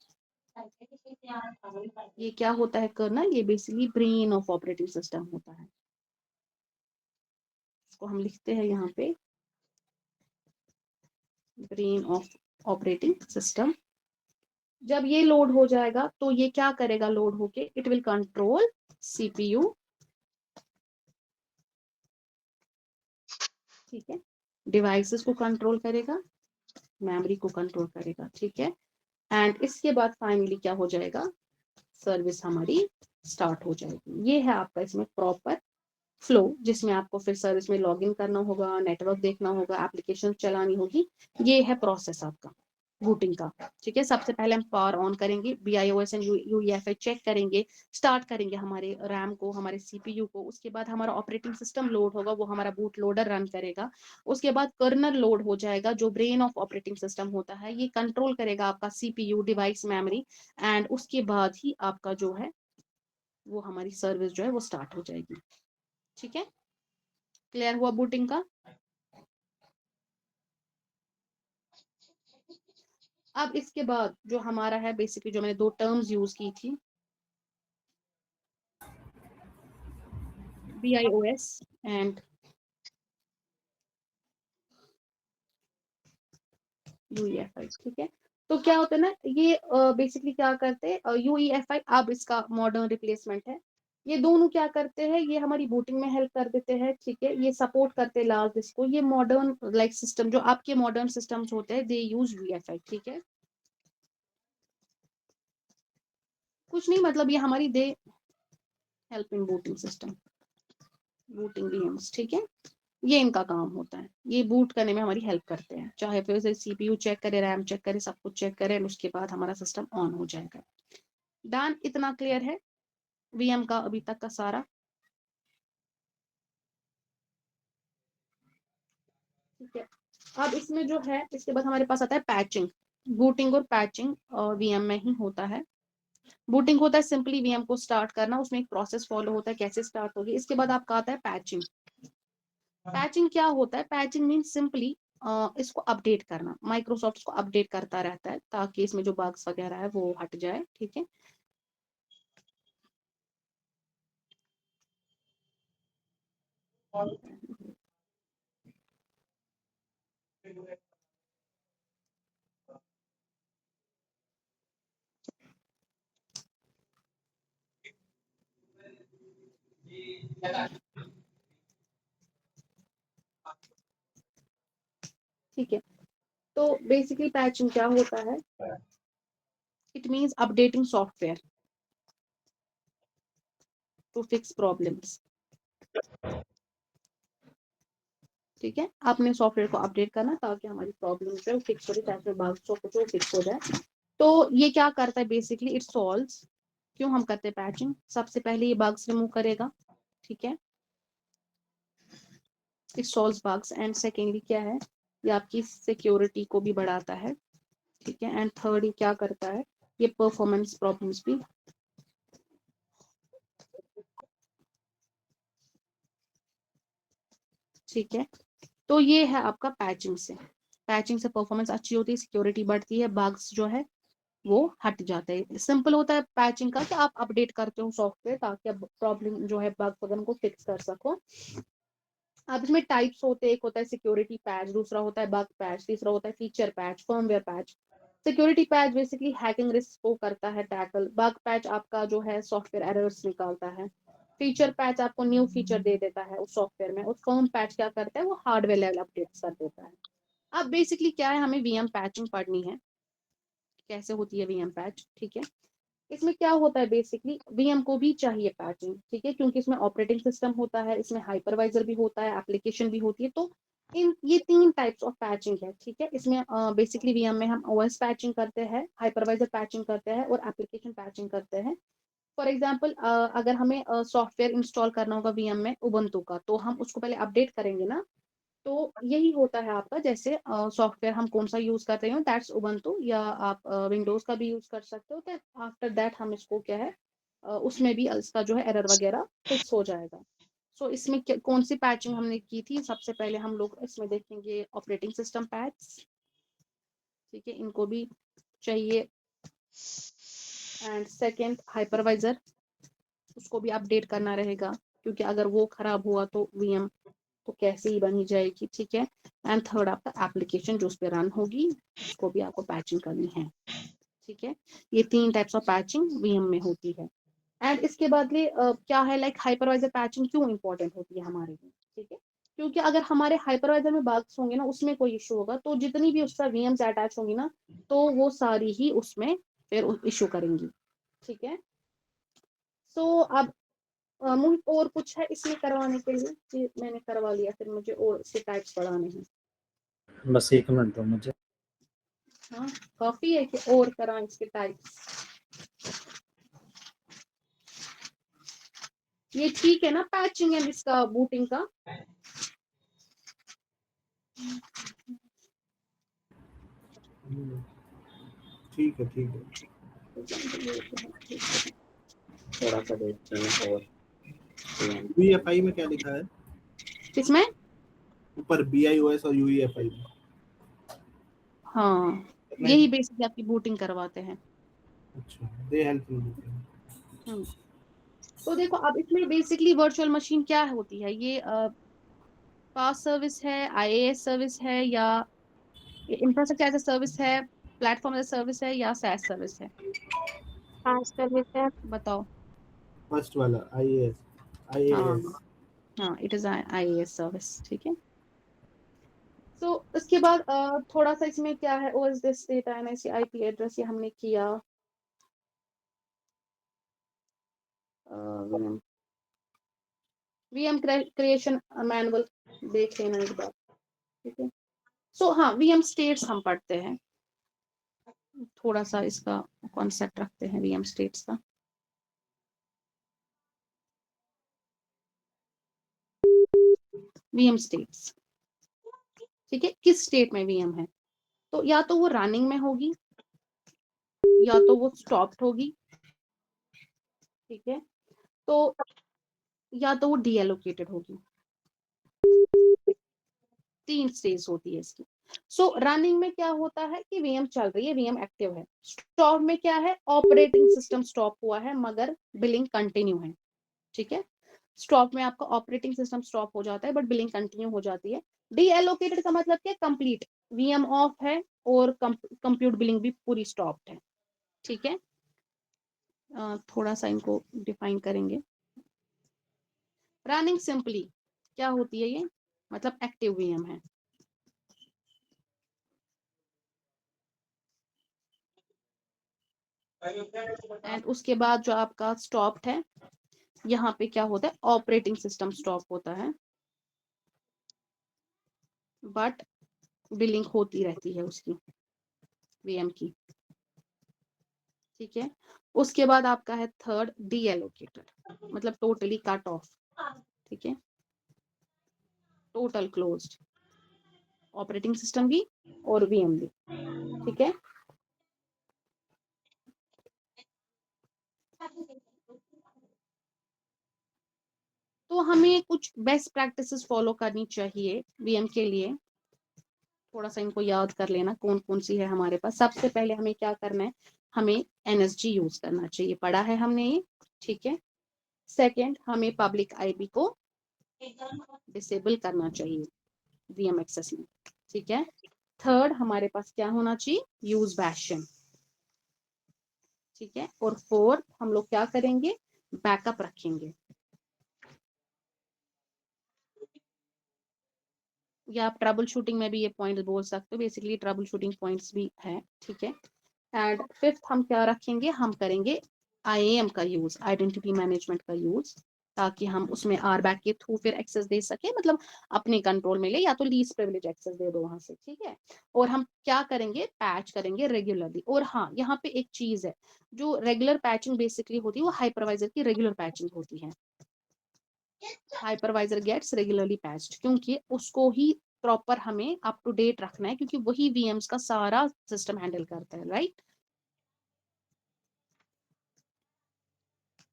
S1: ये क्या होता है कर्नल, ये basically brain of operating system होता है। इसको हम लिखते हैं यहाँ पे, ब्रेन ऑफ ऑपरेटिंग सिस्टम। जब ये लोड हो जाएगा तो ये क्या करेगा, लोड होके इट विल कंट्रोल CPU, ठीक है। डिवाइसेस को कंट्रोल करेगा, मेमोरी को कंट्रोल करेगा, ठीक है। एंड इसके बाद फाइनली क्या हो जाएगा, सर्विस हमारी स्टार्ट हो जाएगी। ये है आपका इसमें प्रॉपर फ्लो, जिसमें आपको फिर सर्विस में लॉगिन करना होगा, नेटवर्क देखना होगा, एप्लीकेशन चलानी होगी। ये है प्रोसेस आपका बूटिंग का, ठीक है। सबसे पहले हम पावर ऑन करेंगे, BIOS एंड UEFI चेक करेंगे, स्टार्ट करेंगे हमारे रैम को, हमारे CPU को। उसके बाद हमारा ऑपरेटिंग सिस्टम लोड होगा, वो हमारा बूट लोडर रन करेगा। उसके बाद कर्नल लोड हो जाएगा, जो ब्रेन ऑफ ऑपरेटिंग सिस्टम होता है, ये कंट्रोल करेगा आपका CPU, डिवाइस, मेमोरी। एंड उसके बाद ही आपका जो है वो हमारी सर्विस जो है वो स्टार्ट हो जाएगी, ठीक है। क्लियर हुआ बूटिंग का। अब इसके बाद जो हमारा है बेसिकली, जो मैंने दो टर्म्स यूज की थी, BIOS एंड UEFI, ठीक है। तो क्या होता है ना, ये बेसिकली क्या करते हैं, UEFI अब इसका मॉडर्न रिप्लेसमेंट है। ये दोनों क्या करते हैं, ये हमारी बूटिंग में हेल्प कर देते हैं, ठीक है। ये सपोर्ट करते हैं लार्ज डिस्क को। ये मॉडर्न लाइक सिस्टम, जो आपके मॉडर्न सिस्टम्स होते हैं, दे यूज UEFI, ठीक है। कुछ नहीं, मतलब ये हमारी they help in booting system, booting VMs, ठीक है। ये इनका काम होता है, ये बूट करने में हमारी हेल्प करते हैं, चाहे फिर से CPU चेक करे, रैम चेक करे, सब कुछ चेक करे, उसके बाद हमारा सिस्टम ऑन हो जाएगा। डन, इतना क्लियर है VM का अभी तक का सारा, ठीक है। अब इसमें जो है, इसके बाद हमारे पास आता है पैचिंग। बूटिंग और पैचिंग VM में ही होता है। बूटिंग होता है सिंपली VM को स्टार्ट करना, उसमें एक प्रोसेस फॉलो होता है, कैसे स्टार्ट होगी। इसके बाद आपका आता है पैचिंग। पैचिंग क्या होता है, पैचिंग मीन सिंपली इसको अपडेट करना। माइक्रोसॉफ्ट इसको अपडेट करता रहता है ताकि इसमें जो बग्स वगैरह है वो हट जाए, ठीक है। ठीक है, तो बेसिकली पैचिंग क्या होता है, it means updating software to fix problems, ठीक है। आपने सॉफ्टवेयर को अपडेट करना ताकि हमारी प्रॉब्लम जो है वो फिक्स हो जाए, चाहे बग्स हो कुछ हो, फिक्स हो जाए। तो ये क्या करता है बेसिकली, इट सॉल्व्स। क्यों हम करते हैं पैचिंग, सबसे पहले ये बग्स रिमूव करेगा, ठीक है। It solves bugs, and secondly क्या है, ये आपकी सिक्योरिटी को भी बढ़ाता है, ठीक है। एंड थर्ड ये क्या करता है, ये परफॉर्मेंस प्रॉब्लम्स भी, ठीक है। तो ये है आपका पैचिंग से। पैचिंग से परफॉर्मेंस अच्छी होती है, सिक्योरिटी बढ़ती है, बग्स जो है वो हट जाते हैं। सिंपल होता है पैचिंग का कि आप अपडेट करते हो सॉफ्टवेयर ताकि अब प्रॉब्लम जो है, बग वगैरह को फिक्स कर सको। अब इसमें टाइप्स होते हैं, एक होता है सिक्योरिटी पैच, दूसरा होता है बग पैच, तीसरा होता है feature patch, firmware patch. Security patch basically hacking risk को करता है टैकल। बग पैच आपका जो है सॉफ्टवेयर एरर्स निकालता है। फीचर पैच आपको न्यू फीचर दे देता है उस सॉफ्टवेयर में। और फर्म पैच क्या करता है, वो हार्डवेयर लेवल अपडेट कर देता है। अब बेसिकली क्या है, हमें VM पैचिंग पढ़नी है, कैसे होती है VM पैच, ठीक है। इसमें क्या होता है बेसिकली, VM को भी चाहिए पैचिंग, ठीक है, क्योंकि इसमें ऑपरेटिंग सिस्टम होता है, इसमें हाइपरवाइजर भी होता है, एप्लीकेशन भी होती है। तो इन ये तीन टाइप्स ऑफ पैचिंग है, ठीक है। इसमें बेसिकली VM में हम OS पैचिंग करते हैं, हाइपरवाइजर पैचिंग करते हैं, और एप्लीकेशन पैचिंग करते हैं। फॉर एग्जाम्पल, अगर हमें सॉफ्टवेयर इंस्टॉल करना होगा VM में उबंटू का, तो हम उसको पहले अपडेट करेंगे ना। तो यही होता है आपका, जैसे सॉफ्टवेयर हम कौन सा यूज कर रहे हो, दैट्स उबंटू, या आप विंडोज का भी यूज कर सकते हो। तो आफ्टर दैट हम इसको क्या है, उसमें भी इसका जो है एरर वगैरह फिक्स हो जाएगा। सो इसमें कौन सी पैचिंग हमने की थी, सबसे पहले हम लोग इसमें देखेंगे ऑपरेटिंग सिस्टम पैच, ठीक है, इनको भी चाहिए। एंड सेकेंड हाइपरवाइजर, उसको भी अपडेट करना रहेगा, क्योंकि अगर वो खराब हुआ तो VM तो कैसे ही बनी जाएगी, ठीक है। एंड थर्ड आपका एप्लीकेशन जो उस पर रन होगी, उसको भी आपको पैचिंग करनी है, ठीक है। ये तीन टाइप्स ऑफ पैचिंग VM में होती है। एंड इसके बाद क्या है, लाइक हाइपरवाइजर पैचिंग क्यों इंपॉर्टेंट होती है हमारे लिए, ठीक है। क्योंकि अगर हमारे हाइपरवाइजर में बग्स होंगे ना, उसमें कोई इशू होगा, तो जितनी भी उसका VMs अटैच होंगी ना, तो वो सारी ही उसमें फिर इशू करेंगी, ठीक है। सो अब मोहित और कुछ है इसमें करवाने के लिए, कि मैंने करवा लिया, फिर मुझे और इसके टाइप्स पढ़ाने हैं।
S3: बस 1 मिनट दो मुझे।
S1: हाँ, काफी है कि और कराएं इसके टाइप्स। ये ठीक है ना पैचिंग एंड इसका बूटिंग का।
S2: ठीक है ठीक है।
S1: थोड़ा सा देखते हैं और
S2: UEFI में क्या लिखा है
S1: किसमें।
S2: ऊपर, BIOS और UEFI में?
S1: हाँ, यही बेसिकली आपकी बूटिंग करवाते हैं।
S2: अच्छा, दे हेल्प इन बूटिंग।
S1: तो देखो अब इसमें बेसिकली वर्चुअल मशीन क्या होती है, ये पास सर्विस है, आईएएस सर्विस है, या इंफ्रास्ट्रक्चर एज अ सर्विस है, प्लेटफॉर्म एज अ सर्विस है, या सैस सर्विस है?
S4: पास सर्विस है।
S1: बताओ।
S2: फर्स्ट वाला आईएएस,
S1: हाँ
S2: आईएएस।
S1: हाँ, इट इज आईएएस सर्विस, ठीक है। तो उसके बाद थोड़ा सा इसमें क्या है, OS this data NIC IP address, ये हमने किया। वीएम क्रिएशन मैनुअल देख लेना एक बार, ठीक है। सो हाँ, वीएम स्टेट्स हम पढ़ते हैं, थोड़ा सा इसका कॉन्सेप्ट रखते हैं वीएम स्टेट्स का। वीएम स्टेट्स, ठीक है, किस स्टेट में वीएम है, तो या तो वो रनिंग में होगी, या तो वो स्टॉप्ड होगी, ठीक है, तो या तो वो डीएलोकेटेड होगी। 3 स्टेज होती है इसकी। सो रनिंग में क्या होता है कि वीएम चल रही है, वीएम एक्टिव है। स्टॉप में क्या है, ऑपरेटिंग सिस्टम स्टॉप हुआ है मगर बिलिंग कंटिन्यू है, ठीक है। स्टॉप में आपका ऑपरेटिंग सिस्टम स्टॉप हो जाता है बट बिलिंग कंटिन्यू हो जाती है। डीएलोकेटेड का मतलब क्या, कंप्लीट वीएम ऑफ है और कंप्यूट बिलिंग भी पूरी स्टॉप है, ठीक है। थोड़ा सा इनको डिफाइन करेंगे। रनिंग सिंपली क्या होती है, ये मतलब एक्टिव वीएम है। एंड उसके बाद जो आपका स्टॉप है, यहाँ पे क्या होता है, ऑपरेटिंग सिस्टम स्टॉप होता है बट बिलिंग होती रहती है उसकी, वीएम की, ठीक है। उसके बाद आपका है थर्ड डीएलोकेटेड, मतलब टोटली कट ऑफ, ठीक है, टोटल क्लोज्ड, ऑपरेटिंग सिस्टम भी और वीएम भी, ठीक है। तो हमें कुछ बेस्ट प्रैक्टिसेस फॉलो करनी चाहिए वीएम के लिए, थोड़ा सा इनको याद कर लेना कौन कौन सी है हमारे पास। सबसे पहले हमें क्या करना है, हमें एनएसजी यूज करना चाहिए, पढ़ा है हमने ये, ठीक है। सेकेंड, हमें पब्लिक आईपी को डिसेबल करना चाहिए वीएम एक्सेस में, ठीक है। थर्ड, हमारे पास क्या होना चाहिए, यूज बैशन, ठीक है। और फोर्थ, हम लोग क्या करेंगे, बैकअप रखेंगे, या आप ट्रबल शूटिंग में भी ये पॉइंट बोल सकते हो, बेसिकली ट्रबल शूटिंग पॉइंट्स भी है, ठीक है। एंड फिफ्थ हम क्या रखेंगे, हम करेंगे आईएएम का यूज, आइडेंटिटी मैनेजमेंट का यूज, ताकि हम उसमें आरबैक के थ्रू फिर एक्सेस दे सके, मतलब अपने कंट्रोल में ले, या तो लीस्ट प्रिविलेज एक्सेस दे दो वहां से, ठीक है। और हम क्या करेंगे, पैच करेंगे रेगुलरली। और हाँ, यहाँ पे एक चीज है, जो रेगुलर पैचिंग बेसिकली होती है वो हाइपरवाइजर की रेगुलर पैचिंग होती है। हाइपरवाइजर गेट्स रेगुलरली पैच्ड, क्योंकि उसको ही प्रॉपर हमें अप टू डेट रखना है, क्योंकि वही वीएम्स का सारा सिस्टम हैंडल करता है, राइट,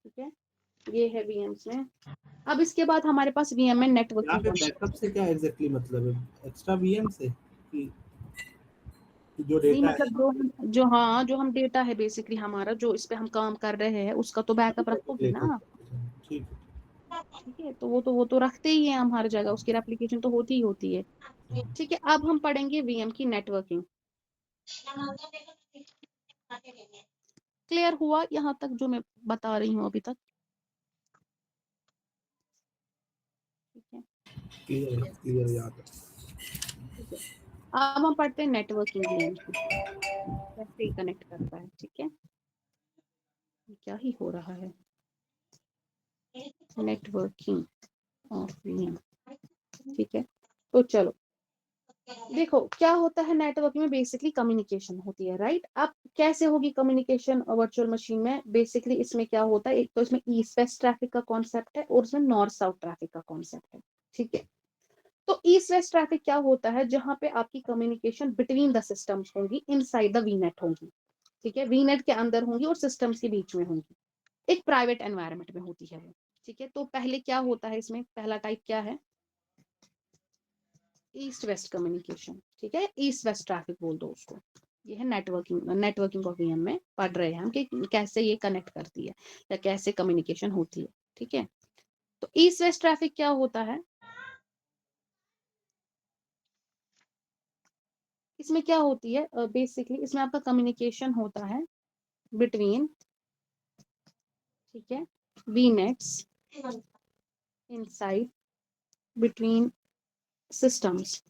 S1: ठीक है। ये है वीएम्स में। अब इसके बाद हमारे पास वीएम में
S2: यहाँ
S1: नेटवर्किंग
S2: पे
S1: कॉन्सेप्ट।
S2: बैकअप से क्या एग्जैक्टली मतलब है, एक्स्ट्रा वीएम से कि जो
S1: नहीं
S2: डेटा है?
S1: मतलब जो हाँ, जो हम डेटा है बेसिकली हमारा, जो इस पे हम काम कर रहे हैं उसका तो बैकअप रखोगे ना,
S2: ठीक है।
S1: ठीक है। तो वो तो रखते ही है हम हर जगह, उसकी रेप्लिकेशन तो होती ही होती है, ठीक है। अब हम पढ़ेंगे वीएम की नेटवर्किंग। क्लियर हुआ यहाँ तक जो मैं बता रही हूँ अभी तक, ठीक है,
S2: क्लियर क्लियर याद है।
S1: ठीक है। अब हम पढ़ते हैं नेटवर्किंग वीएम की, कैसे कनेक्ट करता है, ठीक है। ये क्या ही हो रहा है, नेटवर्किंग ऑफ वीएम, ठीक है। तो चलो देखो क्या होता है नेटवर्किंग में, बेसिकली कम्युनिकेशन होती है, राइट। अब कैसे होगी कम्युनिकेशन वर्चुअल मशीन में, बेसिकली इसमें क्या होता है, एक तो इसमें ईस्ट वेस्ट ट्रैफिक का कॉन्सेप्ट है और इसमें नॉर्थ साउथ ट्रैफिक का कॉन्सेप्ट है, ठीक है। तो ईस्ट वेस्ट ट्रैफिक क्या होता है, जहां पे आपकी कम्युनिकेशन बिटवीन द सिस्टम्स होंगी, इनसाइड द वीनेट होंगी, ठीक है, वीनेट के अंदर होंगी और सिस्टम्स के बीच में होंगी, एक प्राइवेट एनवायरनमेंट में होती है वो, ठीक है। तो पहले क्या होता है इसमें, पहला टाइप क्या है, ईस्ट वेस्ट कम्युनिकेशन, ठीक है, ईस्ट वेस्ट ट्रैफिक बोल दो उसको, ये है नेटवर्किंग ऑफ वीएम में पढ़ रहे हैं हम कि कैसे ये कनेक्ट करती है या कैसे कम्युनिकेशन होती है। ठीक है, तो ईस्ट वेस्ट ट्रैफिक क्या होता है, इसमें क्या होती है बेसिकली इसमें आपका कम्युनिकेशन होता है बिटवीन, ठीक है, वीनेट्स इनसाइड बिटवीन सिस्टम्स।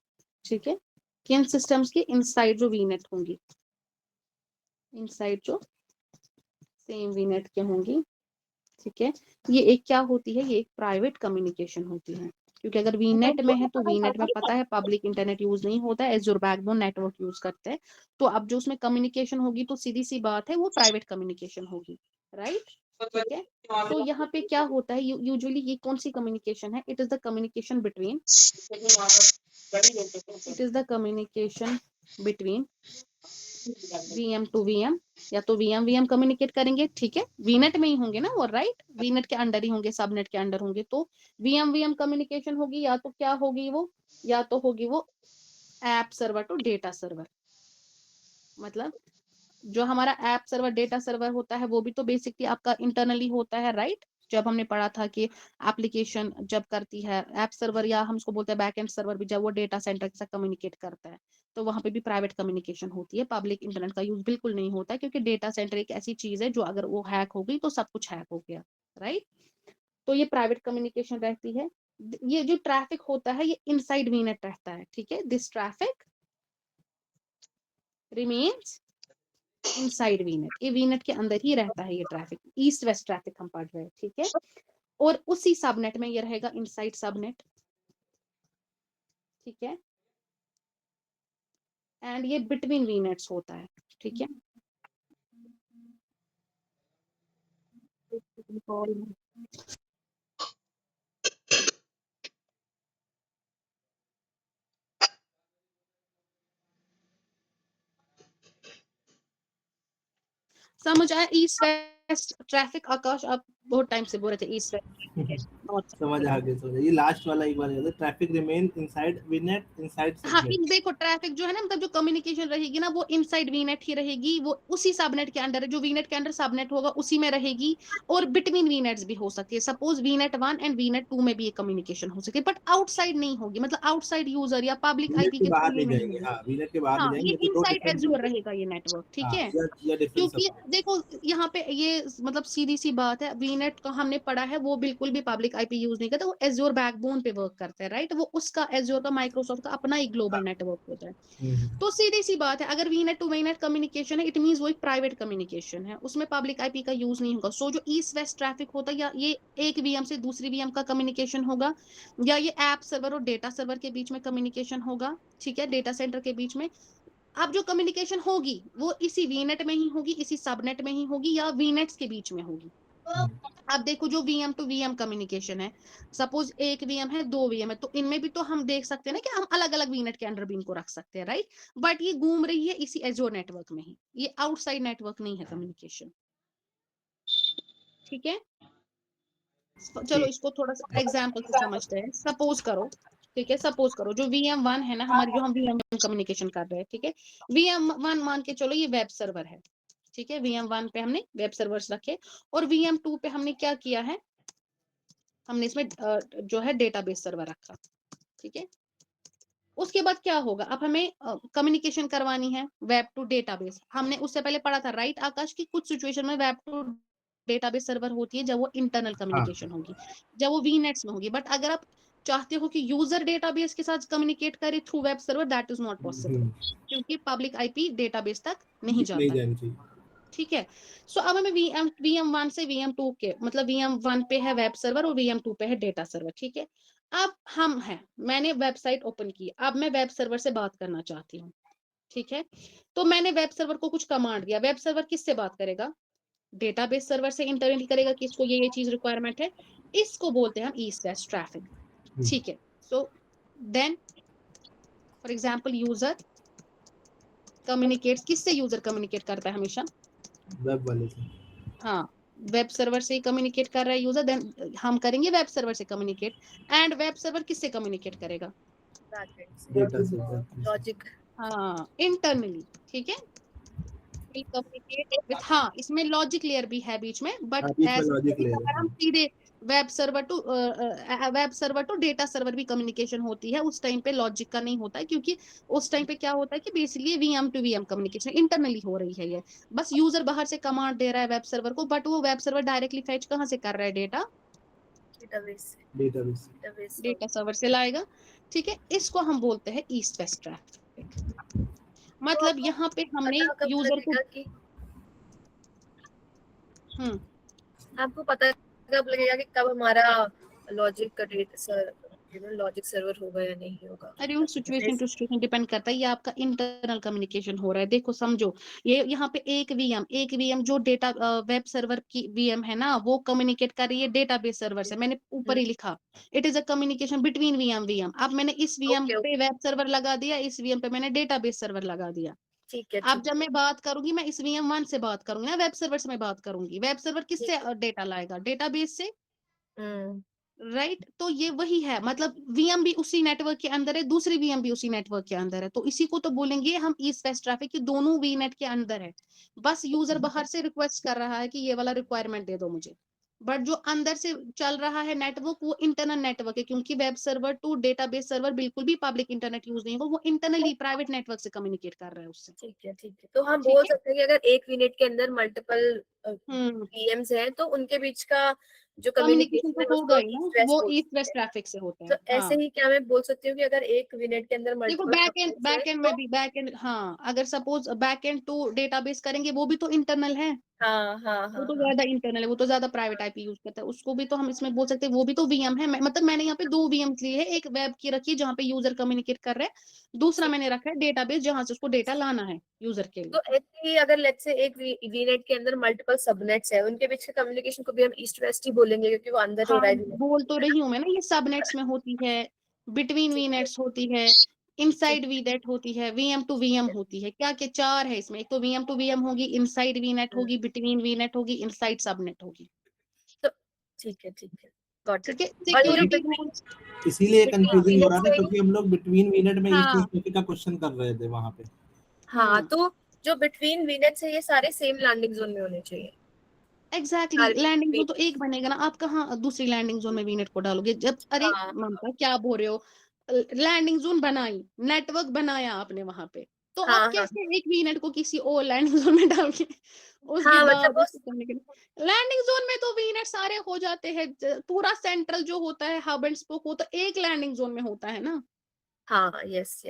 S1: ठीक है, किन सिस्टम्स के इनसाइड जो वीनेट होंगी, इनसाइड जो सेम वीनेट के होंगी। ठीक है, ये एक क्या होती है, ये एक प्राइवेट कम्युनिकेशन होती है, क्योंकि अगर वीनेट में है तो वीनेट में पता है पब्लिक इंटरनेट यूज नहीं होता है, एज़्योर बैकबोन नेटवर्क यूज करते हैं। तो अब जो उसमें कम्युनिकेशन होगी तो सीधी सी बात है वो प्राइवेट कम्युनिकेशन होगी, राइट। ठीक है, तो यहाँ पे क्या होता है, यूजुअली ये कौन सी कम्युनिकेशन है, it is the communication between, it is the communication between VM to VM, या तो वीएम वीएम कम्युनिकेट करेंगे। ठीक है, वीनेट में ही होंगे ना वो, राइट, वीनेट के अंडर ही होंगे, सबनेट के अंडर होंगे, तो वीएम वीएम कम्युनिकेशन होगी, या तो क्या होगी वो, या तो होगी वो app server to data server. मतलब जो हमारा ऐप सर्वर डेटा सर्वर होता है वो भी तो बेसिकली आपका इंटरनली होता है, राइट। जब हमने पढ़ा था कि एप्लीकेशन जब करती है ऐप सर्वर, या हम उसको बोलते हैं बैक एंड सर्वर भी, जब वो डेटा सेंटर के साथ कम्युनिकेट करता है तो वहां पे भी प्राइवेट कम्युनिकेशन होती है, पब्लिक इंटरनेट का यूज बिल्कुल नहीं होता है, क्योंकि डेटा सेंटर एक ऐसी चीज है जो अगर वो हैक हो गई तो सब कुछ हैक हो गया, राइट। तो ये प्राइवेट कम्युनिकेशन रहती है। ये जो ट्रैफिक होता है ये इनसाइड वीनेट रहता है। ठीक है, दिस ट्रैफिक रिमेन्स इनसाइड वीनेट, ये वीनेट के अंदर ही रहता है ये ट्रैफिक, ईस्ट वेस्ट ट्रैफिक हम पढ़ रहे हैं। ठीक है, और उसी सबनेट में ये रहेगा इनसाइड सबनेट। ठीक है, एंड ये बिटवीन वीनेट्स होता है। ठीक है, समझ आया ईस्ट वेस्ट ट्रैफिक। आकाश आप बहुत टाइम से बोल रहे थे ईस्ट वेस्ट नॉर्थ।
S2: समझ आ गया, समझ। ये लास्ट वाला एक बार याद है, ट्रैफिक रिमेन इनसाइड वीनेट इनसाइड
S1: हाँ,
S2: सबनेट।
S1: देखो ट्रैफिक जो है ना, मतलब जो कम्युनिकेशन रहेगी ना वो इनसाइड वीनेट ही रहेगी, वो उसी सबनेट के अंडर है, जो वीनेट के अंडर सबनेट होगा उसी में रहेगी, और बिटवीन वीनेट्स भी हो सकती है। सपोज वीनेट 1 एंड वीनेट 2 में भी ये कम्युनिकेशन हो सकती है, बट आउटसाइड नहीं होगी, मतलब आउटसाइड यूजर या पब्लिक
S2: वीनेट
S1: आईपी
S2: के
S1: के
S2: बाहर
S1: थ्रू ये
S2: ले
S1: नहीं
S2: जाएंगे,
S1: होगी।
S2: हाँ वीनेट के बाहर ले
S1: हाँ,
S2: जाएंगे,
S1: ये
S2: ये तो दो
S1: इनसाइड
S2: डिफरेंट,
S1: एज्योर रहेगा ये नेटवर्क। ठीक
S2: हाँ
S1: है,
S2: या डिफरेंट
S1: क्योंकि
S2: सब।
S1: देखो यहाँ पे ये मतलब सीधी सी बात है, वीनेट का हमने पढ़ा है वो बिल्कुल भी पब्लिक आईपी यूज नहीं करता, वो एज्योर बैकबोन पे वर्क करता है, राइट। वो उसका एज्योर का माइक्रोसॉफ्ट का अपना ही ग्लोबल नेटवर्क होता है। तो सीधी सी बात है, अगर वीनेट टू वीनेट कम्युनिकेशन है, इट मींस वो एक प्राइवेट कम्युनिकेशन है, उसमें पब्लिक आईपी का यूज नहीं होगा। सो जो ईस्ट वेस्ट ट्रैफिक होता है, या ये एक वीएम से दूसरी वीएम का कम्युनिकेशन होगा, या ये ऐप सर्वर और डेटा सर्वर के बीच में कम्युनिकेशन होगा। ठीक है, डेटा सेंटर के बीच में। अब जो कम्युनिकेशन होगी वो इसी वीनेट में ही होगी, इसी सबनेट में ही होगी, या वीनेट्स के बीच में होगी। अब देखो जो वीएम टू वीएम कम्युनिकेशन है, सपोज एक वीएम है, दो वीएम है, तो इनमें भी तो हम देख सकते हैं ना कि हम अलग अलग वीनेट के अंडर भी इनको रख सकते हैं, राइट। बट ये घूम रही है इसी एजोर नेटवर्क में ही, ये आउटसाइड नेटवर्क नहीं है कम्युनिकेशन। ठीक है, चलो इसको थोड़ा सा एग्जाम्पल से समझते हैं। सपोज करो, ठीक है, सपोज करो जो VM1 है ना हमारी, जो हम VM कम्युनिकेशन कर रहे हैं, ठीक है, VM1 मान के चलो ये वेब सर्वर है। ठीक है, VM1 पे हमने वेब सर्वर्स रखे, और VM2 पे हमने क्या किया है, हमने इसमें जो है डेटाबेस सर्वर रखा। ठीक है, उसके बाद क्या होगा, अब हमें कम्युनिकेशन करवानी है वेब टू डेटाबेस। हमने उससे पहले पढ़ा था, राइट आकाश, की कुछ सिचुएशन में वेब टू डेटाबेस सर्वर होती है जब वो इंटरनल कम्युनिकेशन होगी, जब वो वीनेट्स में होगी। बट अगर आप चाहते हो कि यूजर डेटाबेस के साथ कम्युनिकेट करे through web server, that is not possible, क्योंकि पब्लिक आईपी डेटाबेस तक नहीं
S2: नहीं
S1: जाता है।
S2: जानी चाहिए।
S1: ठीक है, सो अब हमें VM1 से VM2 के, मतलब VM1 पे है वेब सर्वर और VM2 पे है डेटा सर्वर। ठीक है, अब हम हैं, मैंने वेबसाइट ओपन की, अब मैं वेब सर्वर से बात करना चाहती हूँ। ठीक है, तो मैंने वेब सर्वर को कुछ कमांड दिया, वेब सर्वर किससे बात करेगा, डेटाबेस सर्वर से इंटरनेट करेगा कि इसको ये चीज रिक्वायरमेंट है, इसको बोलते हैं हम ईस्ट वेस्ट ट्रैफिक। ठीक है, so then for example user communicates, किससे यूजर कम्युनिकेट करता है हमेशा,
S2: वेब वाले से।
S1: हाँ, वेब सर्वर से कम्युनिकेट कर रहा है यूजर, देन हम करेंगे वेब सर्वर से कम्युनिकेट, एंड वेब सर्वर किससे कम्युनिकेट करेगा,
S2: डेटा से
S4: लॉजिक।
S1: हाँ, इंटरनली। ठीक है, will communicate with, हाँ इसमें लॉजिक लेयर भी है बीच में, बट
S2: हाँ, बीच में
S1: एज
S2: लॉजिक लेयर
S1: अगर हम
S2: है।
S1: सीधे web server to data server भी कम्युनिकेशन होती है, उस टाइम पे लॉजिक का नहीं होता है, क्योंकि उस टाइम पे क्या होता है कि basically VM to VM communication internally हो रही है। ये बस यूजर बाहर से कमांड दे रहा है वेब सर्वर को, बट वो वेब सर्वर डायरेक्टली फेच कहाँ से कर रहा है, डेटा
S2: डेटाबेस।
S1: डेटा सर्वर से लाएगा। ठीक है, इसको हम बोलते हैं ईस्ट वेस्ट ट्रैफिक। मतलब यहाँ पे हमने
S4: पता कब
S1: यूजर को
S4: लगेगा कि
S1: हम्म
S4: आपको पता कब लगेगा कि कब हमारा लॉजिक का लॉजिक सर्वर होगा या नहीं होगा?
S1: अरे उन सिचुएशन टू सिचुएशन डिपेंड करता है, ये आपका इंटरनल कम्युनिकेशन हो रहा है। देखो समझो, ये यहाँ पे एक वीएम जो डेटा वेब सर्वर की वीएम है ना, वो कम्युनिकेट कर रही है डेटाबेस सर्वर से। मैंने ऊपर ही लिखा it is a communication between VM. अब मैंने इस वीएम
S4: ओके
S1: पे वेब सर्वर लगा दिया, इस वीएम पे मैंने डेटाबेस सर्वर लगा दिया।
S4: ठीक है
S1: अब जब मैं बात करूंगी, मैं इस वीएम 1 से बात करूंगी ना, वेब सर्वर से मैं बात करूंगी। वेब सर्वर किससे डेटा लाएगा, डेटाबेस से,
S4: हम्म
S1: राइट। तो ये वही है, मतलब वीएम भी उसी नेटवर्क के अंदर है, दूसरी वीएम भी उसी नेटवर्क के अंदर है। तो इसी को तो बोलेंगे हम ईस्ट वेस्ट ट्रैफिक की, दोनों वी नेट के अंदर है। बस यूजर बाहर से रिक्वेस्ट कर रहा है कि ये वाला रिक्वायरमेंट दे दो मुझे, बट जो अंदर से चल रहा है नेटवर्क, वो इंटरनल नेटवर्क है, क्योंकि web server to database server बिल्कुल भी पब्लिक इंटरनेट यूज नहीं होगा, वो इंटरनली प्राइवेट नेटवर्क से कम्युनिकेट कर रहा है उससे।
S4: ठीक है। तो हम
S1: ठीक
S4: बोल
S1: है।
S4: सकते हैं कि अगर एक मिनट के अंदर मल्टीपल
S1: हम्म
S4: वीएम्स हैं तो उनके बीच का जो
S1: कम्युनिकेशन
S4: कम्युनिकेशन
S1: तो
S4: है
S1: होगा
S4: उसको
S1: ही ना,
S4: ईस्ट वेस्ट
S1: वो
S4: बोल
S1: ईस्ट
S4: सकते
S1: वेस्ट
S4: हैं।
S1: ट्रैफिक से होता
S4: तो
S1: है।
S4: ऐसे
S1: हाँ
S4: ही क्या मैं बोल सकती हूँ कि अगर एक मिनट के अंदर
S1: देखो
S4: मल्टीपल सबनेट्स हैं तो
S1: बैक एंड, हाँ अगर suppose back end to database करेंगे, वो भी तो इंटरनल है, वो तो
S4: हाँ
S1: ज्यादा इंटरनल है, वो तो ज्यादा प्राइवेट आईपी यूज करता है, उसको भी तो हम इसमें बोल सकते हैं वो भी तो वीएम है। मतलब मैंने यहाँ पे 2 वीएम लिए है, एक वेब की रखी है जहाँ पे यूजर कम्युनिकेट कर रहे हैं, दूसरा
S4: ठीक।
S1: मैंने रखा है डेटाबेस जहां से उसको डेटा लाना है यूजर के लिए।
S4: तो ऐसे ही अगर लेट्स से एक वीनेट के अंदर मल्टीपल सबनेट्स है, उनके बीच के कम्युनिकेशन को भी हम ईस्ट वेस्ट ही बोलेंगे क्योंकि वो अंदर हो
S1: हाँ
S4: रहा है VNet।
S1: बोल तो रही हूँ मैं ना, ये सब नेट्स में होती है, बिटवीन वी
S4: ठीक है
S1: नेट्स होती है,
S4: ठीक
S1: इनसाइड वी नेट होती है, वीएम टू वीएम
S4: है
S1: होती है। क्या क्या चार है इसमें, एक तो वीएम टू वीएम होगी, इनसाइड वी नेट
S4: हम्म,
S1: होगी, बिटवीन वी नेट होगी, इनसाइड सब नेट होगी।
S4: तो ठीक है गॉट इट।
S1: ठीक है,
S4: और ये जो
S1: सिक्योरिटी
S4: बिटवीन
S1: रूल्स।
S2: इसीलिए
S4: बिटवीन
S2: कंफ्यूजिंग हो रहा
S4: वीनेट्स
S2: था,
S4: रहेगी।
S2: क्योंकि हम लोग बिटवीन मिनट में ईस्ट
S1: हाँ
S2: वेस्ट का क्वेश्चन कर रहे थे वहां पे।
S4: हाँ तो जो बिटवीन वीनेट्स है ये सारे सेम लैंडिंग जोन में होने चाहिए।
S1: एग्जैक्टली
S4: सारे
S1: लैंडिंग जोन तो एक
S4: VNets।
S1: बनेगा ना, आप कहाँ दूसरी लैंडिंग जोन में वीनेट को डालोगे जब, अरे
S4: हाँ
S1: ममता क्या बोल रहे हो, लैंडिंग जोन बनाई, नेटवर्क बनाया आपने वहां पे, तो आप
S4: हाँ
S1: कैसे एक वीनेट को किसी और लैंडिंग जोन में डालोगे, उसके
S4: हाँ मतलब
S1: बाद
S4: वो
S1: उसको करने के लिए लैंडिंग जोन में तो वीनेट सारे हो जाते हैं, पूरा सेंट्रल जो होता है हब एंड स्पोक, वो तो एक लैंडिंग जोन में होता है ना।
S4: हाँ यस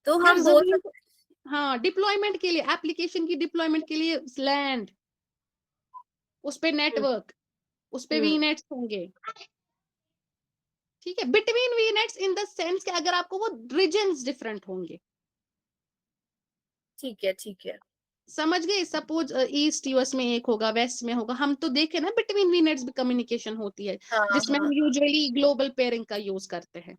S4: तो
S1: यार
S4: हम बोल
S1: जमीन
S4: सकते
S1: हाँ डिप्लॉयमेंट के लिए, एप्लीकेशन की डिप्लॉयमेंट के लिए लैंड, उस पे
S4: हैं।
S1: नेटवर्क, उस पे
S4: हम्म
S1: वीनेट्स होंगे। ठीक है, बिटवीन वीनेट्स इन द सेंस कि अगर आपको वो रीजन्स डिफरेंट होंगे,
S4: ठीक है
S1: समझ गए। सपोज ईस्ट यूएस में एक होगा, वेस्ट में होगा, हम तो देखे ना बिटवीन वीनेट्स भी कम्युनिकेशन होती है, जिसमें हम
S4: हाँ
S1: यूजुअली ग्लोबल पेयरिंग का यूज करते हैं।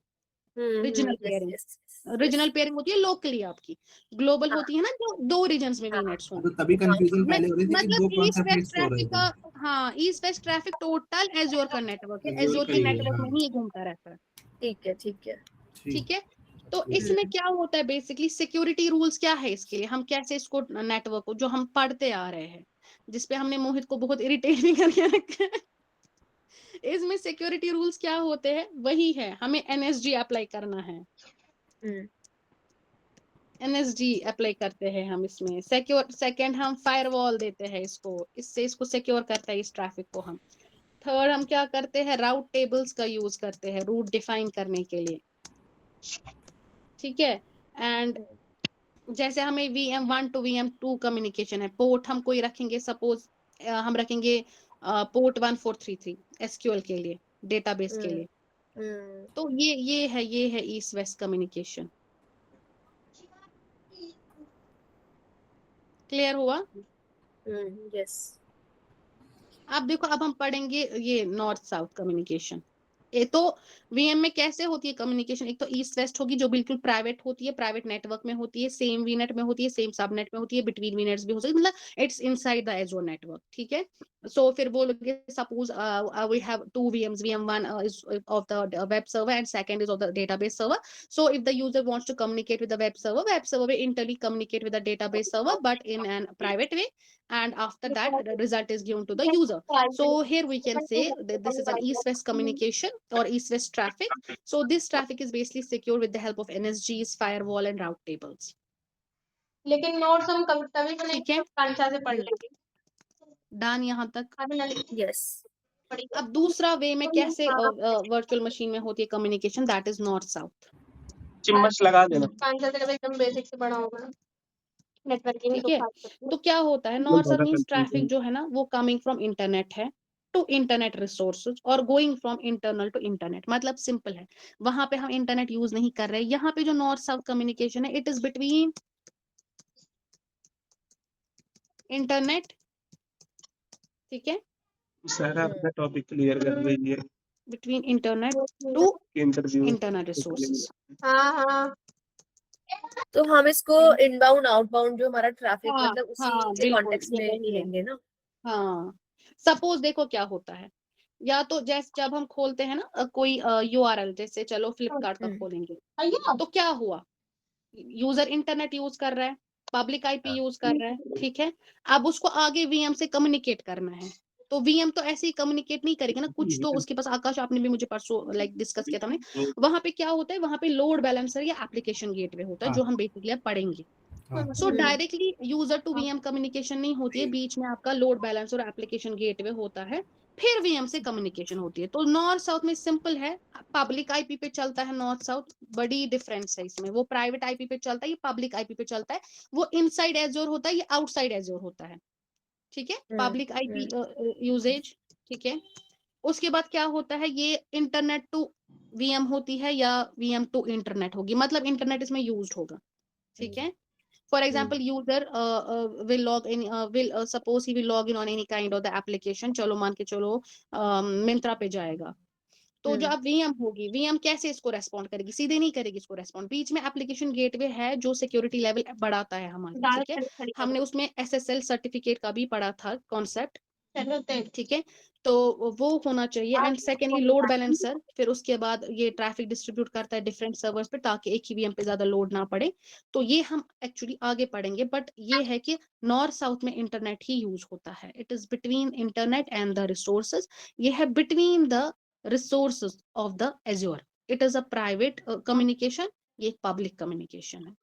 S1: Regional
S4: yes
S1: pairing,
S4: yes
S1: regional
S4: yes
S1: pairing होती है लोकली आपकी, ग्लोबल
S4: हाँ
S1: होती है ना जो दो रीजन्स में
S4: हाँ
S1: वीनेट्स
S2: तो
S1: होंगे।
S2: तभी कंफ्यूजन
S1: मैं
S2: पहले हो रही थी कि दो
S1: मतलब ईस्ट
S2: कॉन्सेप्ट
S1: वेस्ट
S2: मिक्स हो रहे
S1: ट्रैफिक
S2: थे।
S1: का, हाँ east west traffic total azure का नेटवर्क है,
S2: एज़्योर
S1: एज्योर
S2: का
S1: के
S2: ही है,
S1: नेटवर्क में
S2: हाँ।
S1: ही ये घूमता रहता है।
S4: ठीक है
S2: ठीक।
S1: ठीक है, तो
S2: ठीक।
S1: इसमें क्या होता है बेसिकली, सिक्योरिटी रूल्स क्या है इसके लिए, हम कैसे इसको नेटवर्क को जो हम पढ़ते आ रहे हैं, जिसपे हमने मोहित को बहुत इरिटेट भी करके रखा है, इसमें सिक्योरिटी रूल्स क्या होते हैं, वही है, हमें एनएसजी अप्लाई करना है।
S4: हम्म
S1: एनएसजी अप्लाई करते हैं हम इसमें, सिक्योर सेकंड हम फायरवॉल देते हैं इसको, इससे इसको सिक्योर करता है इस ट्रैफिक को हम। थर्ड हम क्या करते हैं, राउट टेबल्स का यूज करते हैं रूट डिफाइन करने के लिए। ठीक है, एंड जैसे हमें VM1 टू VM2 कम्युनिकेशन है, पोर्ट हम कोई रखेंगे, सपोज हम रखेंगे पोर्ट 1433 एसक्यूएल के लिए, डेटाबेस के
S4: हम्म
S1: लिए।
S4: हम्म
S1: तो ये है ईस्ट वेस्ट कम्युनिकेशन। क्लियर हुआ।
S4: यस
S1: अब देखो, अब हम पढ़ेंगे ये नॉर्थ साउथ कम्युनिकेशन। ये तो वीएम में कैसे होती है कम्युनिकेशन, एक तो ईस्ट वेस्ट होगी जो बिल्कुल प्राइवेट होती है, प्राइवेट नेटवर्क में होती है, सेम वीनेट में होती है, सेम सबनेट में होती है, बिटवीन वीनेट्स भी हो सकती है, मतलब इट्स इनसाइड द एजोर नेटवर्क। ठीक है, So फिर बोलोगे suppose we have two VMs, VM1 is of the web server and second is of the database server. So if the user wants to communicate with the web server will internally communicate with the database server but in a private way, and after that the result is given to the user. So here we can say that this is an east-west communication or east-west traffic. So this traffic is basically secured with the help of NSGs, firewall and route tables.
S5: लेकिन notes हम कभी तभी बनाएंगे
S1: ठीक है।
S5: जब कांचा से पढ़ लेंगे।
S1: डन यहाँ तक।
S4: यस।
S1: अब दूसरा वे में कैसे वर्चुअल मशीन में होती है communication, that is north south.
S2: चिम्मच लगा देना।
S5: कांचा से एकदम बेसिक से पढ़ा होगा ना नेटवर्किंग।
S1: ठीक है, तो क्या होता है नॉर्थ साउथ मींस ट्रैफिक जो है ना वो कमिंग फ्रॉम इंटरनेट है टू इंटरनेट रिसोर्सेज और going from internal to internet. मतलब सिंपल है, वहां पे हम इंटरनेट यूज नहीं कर रहे, यहाँ पे जो नॉर्थ साउथ कम्युनिकेशन है इट इज बिटवीन इंटरनेट। ठीक है,
S2: सर आपका टॉपिक क्लियर कर दीजिए।
S1: Between internet to
S2: interview
S1: internal resources.
S5: हाँ हाँ
S4: तो हम इसको इनबाउंड आउटबाउंड जो हमारा ट्रैफिक
S1: हाँ,
S4: मतलब
S1: हाँ,
S4: उसी के
S1: बिल्कुल,
S4: कॉन्टेक्स्ट में
S1: यही है।
S4: लेंगे ना।
S1: हाँ, सपोज देखो क्या होता है, या तो जैसे जब हम खोलते हैं ना कोई URL, जैसे चलो फ्लिपकार्ट का खोलेंगे, तो क्या हुआ, यूजर इंटरनेट यूज कर रहा है, पब्लिक आईपी यूज कर रहा है। ठीक है, अब उसको आगे वीएम से कम्युनिकेट करना है, तो वीएम तो ऐसे ही कम्युनिकेट नहीं करेगा ना, कुछ तो उसके पास, आकाश आपने भी मुझे परसों लाइक डिस्कस किया था हमने, वहां पे क्या होता है, वहां पे लोड बैलेंसर या एप्लीकेशन गेटवे होता है, जो हम बेसिकली अब पढ़ेंगे। So directly user to VM communication नहीं होती है, बीच में आपका लोड बैलेंस और एप्लीकेशन गेटवे होता है, फिर वीएम से कम्युनिकेशन होती है। तो नॉर्थ साउथ में सिंपल है, पब्लिक आईपी पे चलता है नॉर्थ साउथ, बड़ी डिफरेंस है इसमें, वो प्राइवेट आईपी पे चलता है, ये पब्लिक आईपी पे चलता है, वो इनसाइड एज्योर होता है, ये आउटसाइड एज्योर होता है। ठीक है, पब्लिक आईपी यूजेज। ठीक है, उसके बाद क्या होता है, ये इंटरनेट टू वीएम होती है या वीएम टू इंटरनेट होगी, मतलब इंटरनेट इसमें यूज्ड होगा। ठीक है, for example user will log in suppose he will log in on any kind of the application, चलो मान के चलो मिंत्रा पे जाएगा, तो जो अब वीएम होगी, वीएम कैसे इसको रेस्पॉन्ड करेगी, सीधे नहीं करेगी इसको रेस्पॉन्ड, बीच में एप्लीकेशन गेटवे है जो सिक्योरिटी लेवल बढ़ाता है हमारा। ठीक है, हमने उसमें SSL सर्टिफिकेट का भी पढ़ा था कॉन्सेप्ट। ठीक है, तो वो होना चाहिए। एंड सेकेंडली लोड बैलेंसर, फिर उसके बाद ये ट्रैफिक डिस्ट्रीब्यूट करता है डिफरेंट सर्वर्स पे, ताकि एक ही वीएम पे ज्यादा लोड ना पड़े। तो ये हम एक्चुअली आगे पढ़ेंगे, बट ये है कि नॉर्थ साउथ में इंटरनेट ही यूज होता है, it is between internet and the resources, ये है between the resources of the azure, it is a private communication, ये पब्लिक कम्युनिकेशन है।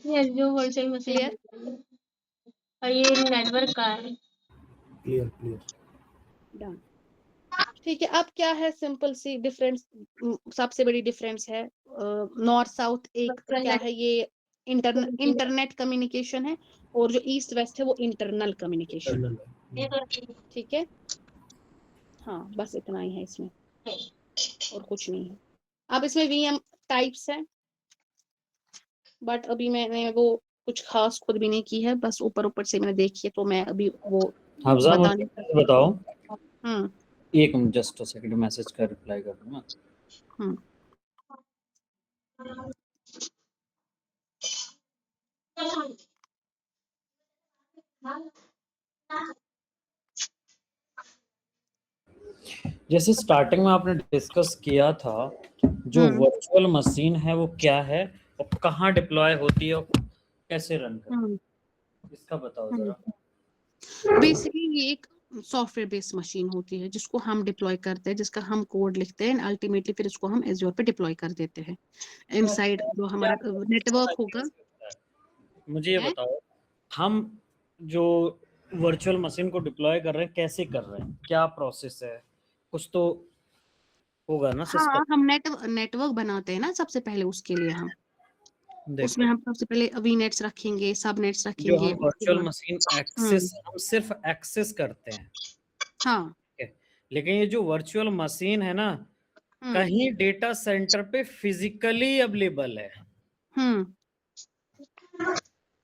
S5: ये जो होलसेल मशीन
S1: क्लियर?
S5: और ये नेटवर्क का है।
S2: Clear clear.
S1: डन। ठीक है, अब क्या है सिंपल सी डिफरेंस, सबसे बड़ी डिफरेंस है नॉर्थ साउथ, एक क्या है, ये इंटरनेट कम्युनिकेशन है, और जो ईस्ट वेस्ट है वो इंटरनल कम्युनिकेशन। ठीक है, हाँ बस इतना ही है इसमें, और कुछ नहीं है। अब इसमें वीएम टाइप्स है, बट अभी मैंने वो कुछ खास खुद भी नहीं की है, बस ऊपर ऊपर से मैंने देखी है, तो मैं अभी वो
S3: हफ्सा मुझे बताओ, एक minute just a second, message का रिप्लाई कर दूं मैं। जैसे स्टार्टिंग में आपने डिस्कस किया था, जो वर्चुअल मशीन है वो क्या है और कहाँ डिप्लॉय होती है और कैसे रन करती है, इसका बताओ जरा।
S1: बेसिकली ये एक सॉफ्टवेयर बेस्ड मशीन होती है जिसको हम डिप्लॉय करते हैं, जिसका हम कोड लिखते हैं, अल्टीमेटली फिर इसको हम एज्योर पे डिप्लॉय कर देते हैं। इनसाइड जो हमारा नेटवर्क होगा,
S3: मुझे ये बताओ, हम जो वर्चुअल मशीन को डिप्लॉय कर रहे हैं कैसे कर रहे हैं, क्या प्रोसेस है, कुछ तो होगा ना सिस्टम।
S1: हाँ, हम नेटवर्क बनाते हैं ना सबसे पहले, उसके लिए हम उसमें हम सबसे पहले वीनेट्स रखेंगे, सबनेट्स रखेंगे,
S3: जो हम वर्चुअल मशीन एक्सेस हम सिर्फ एक्सेस करते हैं।
S1: हाँ,
S3: लेकिन ये जो वर्चुअल मशीन है ना, कहीं डेटा सेंटर पे फिजिकली अवेलेबल है,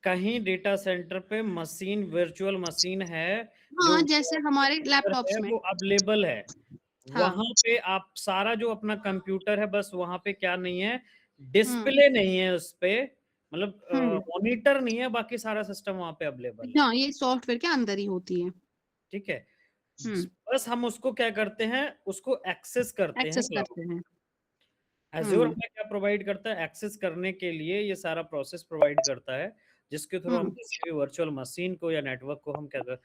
S3: कहीं डेटा सेंटर पे मशीन वर्चुअल मशीन है,
S1: हाँ, जैसे हमारे लैपटॉप्स में
S3: वो अवेलेबल है। वहां पे आप सारा जो अपना कंप्यूटर है, बस वहां पे क्या नहीं है, डिस्प्ले नहीं है उस पे, मतलब मॉनिटर नहीं है, बाकी सारा सिस्टम वहां पे अवेलेबल है।
S1: हाँ, ये सॉफ्टवेयर के अंदर ही होती है।
S3: ठीक है, बस हम उसको क्या करते हैं, उसको एक्सेस करते हैं
S1: एक्सेस
S3: क्लाउड।
S1: करते हैं।
S3: एज्योर हमें क्या प्रोवाइड करता है, एक्सेस करने के लिए ये सारा प्रोसेस प्रोवाइड करता है, जिसके थ्रू हम किसी भी वर्चुअल मशीन को या नेटवर्क को हम क्या